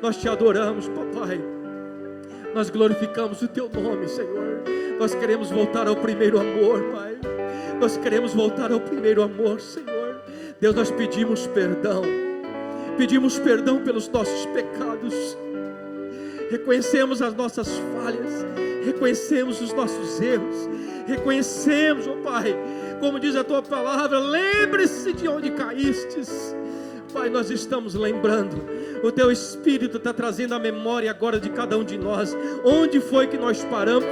Nós te adoramos, papai, nós glorificamos o teu nome, Senhor. Nós queremos voltar ao primeiro amor, Pai. Nós queremos voltar ao primeiro amor, Senhor. Deus, nós pedimos perdão pelos nossos pecados, reconhecemos as nossas falhas, reconhecemos os nossos erros, reconhecemos, ó Pai, como diz a Tua palavra, lembre-se de onde caístes. Pai, nós estamos lembrando, o Teu Espírito está trazendo a memória agora de cada um de nós, onde foi que nós paramos,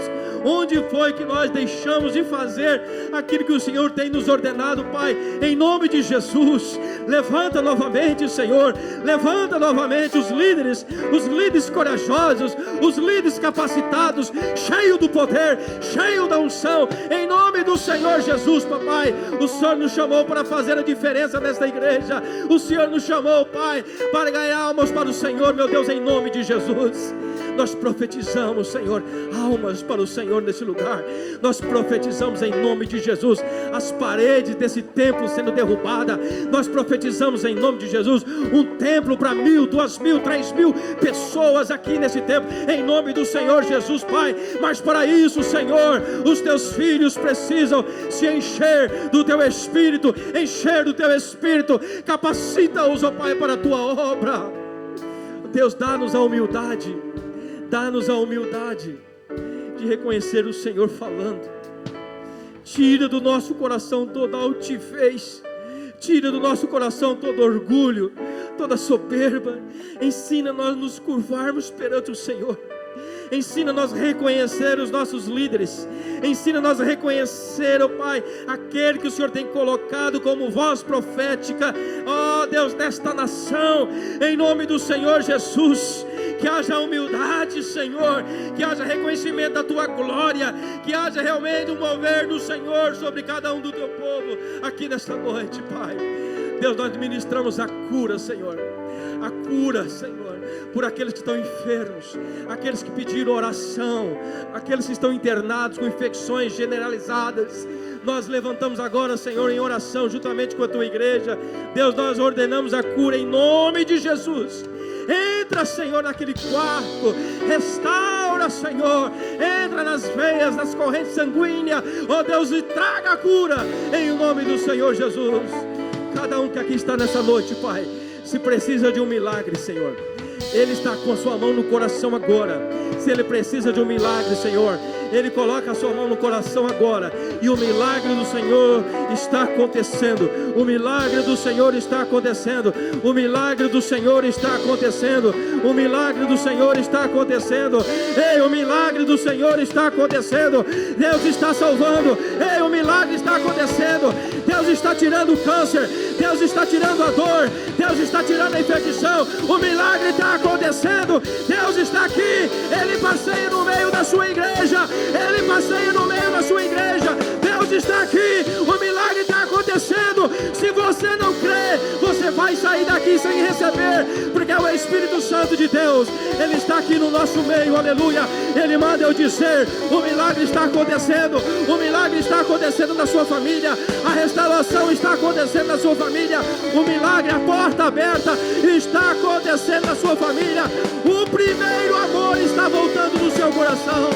onde foi que nós deixamos de fazer aquilo que o Senhor tem nos ordenado, Pai, em nome de Jesus. Levanta novamente, Senhor, levanta novamente os líderes corajosos, os líderes capacitados, cheios do poder, cheios da unção, em nome do Senhor Jesus, papai. O Senhor nos chamou para fazer a diferença nesta igreja, o Senhor nos chamou, Pai, para ganhar almas para o Senhor, meu Deus, em nome de Jesus. Nós profetizamos, Senhor, almas para o Senhor nesse lugar. Nós profetizamos em nome de Jesus as paredes desse templo sendo derrubadas. Nós profetizamos em nome de Jesus um templo para 1.000, 2.000, 3.000 pessoas aqui nesse templo, em nome do Senhor Jesus, Pai. Mas para isso, Senhor, os teus filhos precisam se encher do teu Espírito, capacita-os, ó Pai, para a tua obra. Deus, dá-nos a humildade de reconhecer o Senhor falando. Tira do nosso coração toda altivez, tira do nosso coração todo orgulho, toda soberba. Ensina nós nos curvarmos perante o Senhor. Ensina nós a reconhecer os nossos líderes. Ensina nós a reconhecer, ó Pai, aquele que o Senhor tem colocado como voz profética, ó Deus, desta nação, em nome do Senhor Jesus. Que haja humildade, Senhor, que haja reconhecimento da Tua glória, que haja realmente um mover do Senhor sobre cada um do Teu povo aqui nesta noite, Pai. Deus, nós ministramos a cura, Senhor, por aqueles que estão enfermos, aqueles que pediram oração, aqueles que estão internados com infecções generalizadas. Nós levantamos agora, Senhor, em oração juntamente com a Tua igreja. Deus, nós ordenamos a cura em nome de Jesus. Entra, Senhor, naquele quarto, restaura, Senhor, entra nas veias, nas correntes sanguíneas, ó Deus, e traga a cura em nome do Senhor Jesus. Cada um que aqui está nessa noite, Pai, se precisa de um milagre, Senhor, Ele está com a sua mão no coração agora. Se ele precisa de um milagre, Senhor, Ele coloca a sua mão no coração agora, e o milagre do Senhor está acontecendo. O milagre do Senhor está acontecendo. O milagre do Senhor está acontecendo. O milagre do Senhor está acontecendo. Ei, o milagre do Senhor está acontecendo. Deus está salvando. Ei, o milagre está acontecendo. Deus está tirando o câncer, Deus está tirando a dor, Deus está tirando a infecção. O milagre está acontecendo. Deus está aqui. Ele passeia no meio da sua igreja. Ele passeia no meio da sua igreja. Deus está aqui. O milagre está acontecendo. Se você não crê, você vai sair daqui sem receber, porque é o Espírito Santo de Deus. Ele está aqui no nosso meio, aleluia. Ele manda eu dizer: o milagre está acontecendo. O milagre está acontecendo na sua família. A restauração está acontecendo na sua família. O milagre, a porta aberta está acontecendo na sua família. O primeiro amor está voltando no seu coração.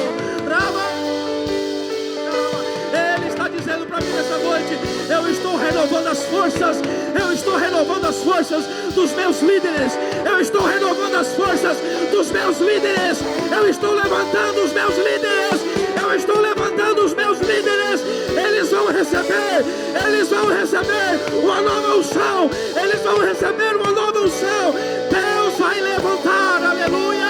Ele está dizendo para mim nessa noite: eu estou renovando as forças. Eu estou renovando as forças dos meus líderes. Eu estou renovando as forças dos meus líderes. Eu estou levantando os meus líderes. Eu estou levantando os meus líderes. Eles vão receber uma nova unção. Eles vão receber uma nova unção. Deus vai levantar, aleluia.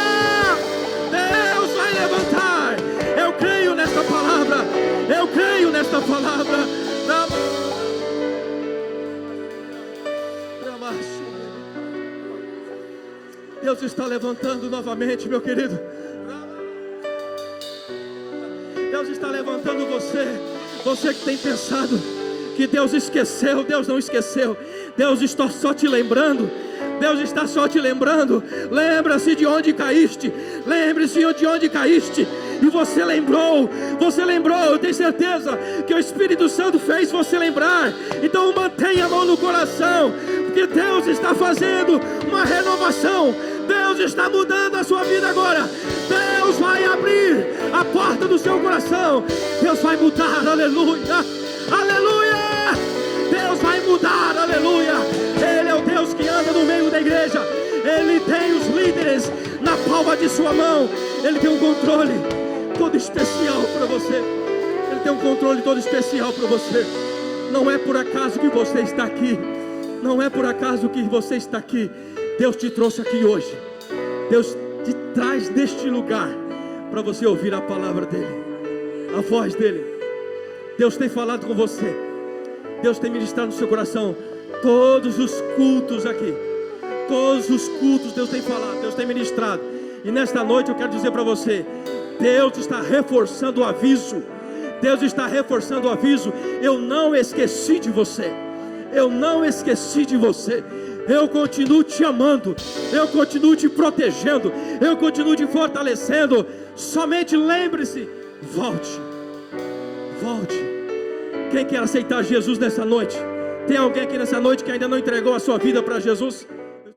Deus vai levantar. Eu creio nesta palavra. Eu creio nesta palavra. Deus está levantando novamente, meu querido. Deus está levantando você. Você que tem pensado que Deus esqueceu. Deus não esqueceu. Deus está só te lembrando. Deus está só te lembrando. Lembra-se de onde caíste. Lembre-se de onde caíste. E você lembrou. Eu tenho certeza que o Espírito Santo fez você lembrar. Então mantenha a mão no coração, porque Deus está fazendo uma renovação. Deus está mudando a sua vida agora. Deus vai abrir a porta do seu coração. Deus vai mudar, aleluia. Aleluia. Deus vai mudar, aleluia. Ele é o Deus que anda no meio da igreja. Ele tem os líderes na palma de sua mão. Ele tem um controle todo especial para você. Ele tem um controle todo especial para você. Não é por acaso que você está aqui. Não é por acaso que você está aqui. Deus te trouxe aqui hoje. Deus te traz deste lugar para você ouvir a palavra dEle, a voz dEle. Deus tem falado com você. Deus tem ministrado no seu coração. Todos os cultos aqui, todos os cultos Deus tem falado, Deus tem ministrado. E nesta noite eu quero dizer para você: Deus está reforçando o aviso. Deus está reforçando o aviso. Eu não esqueci de você. Eu não esqueci de você. Eu continuo te amando. Eu continuo te protegendo. Eu continuo te fortalecendo. Somente lembre-se. Volte. Quem quer aceitar Jesus nessa noite? Tem alguém aqui nessa noite que ainda não entregou a sua vida para Jesus?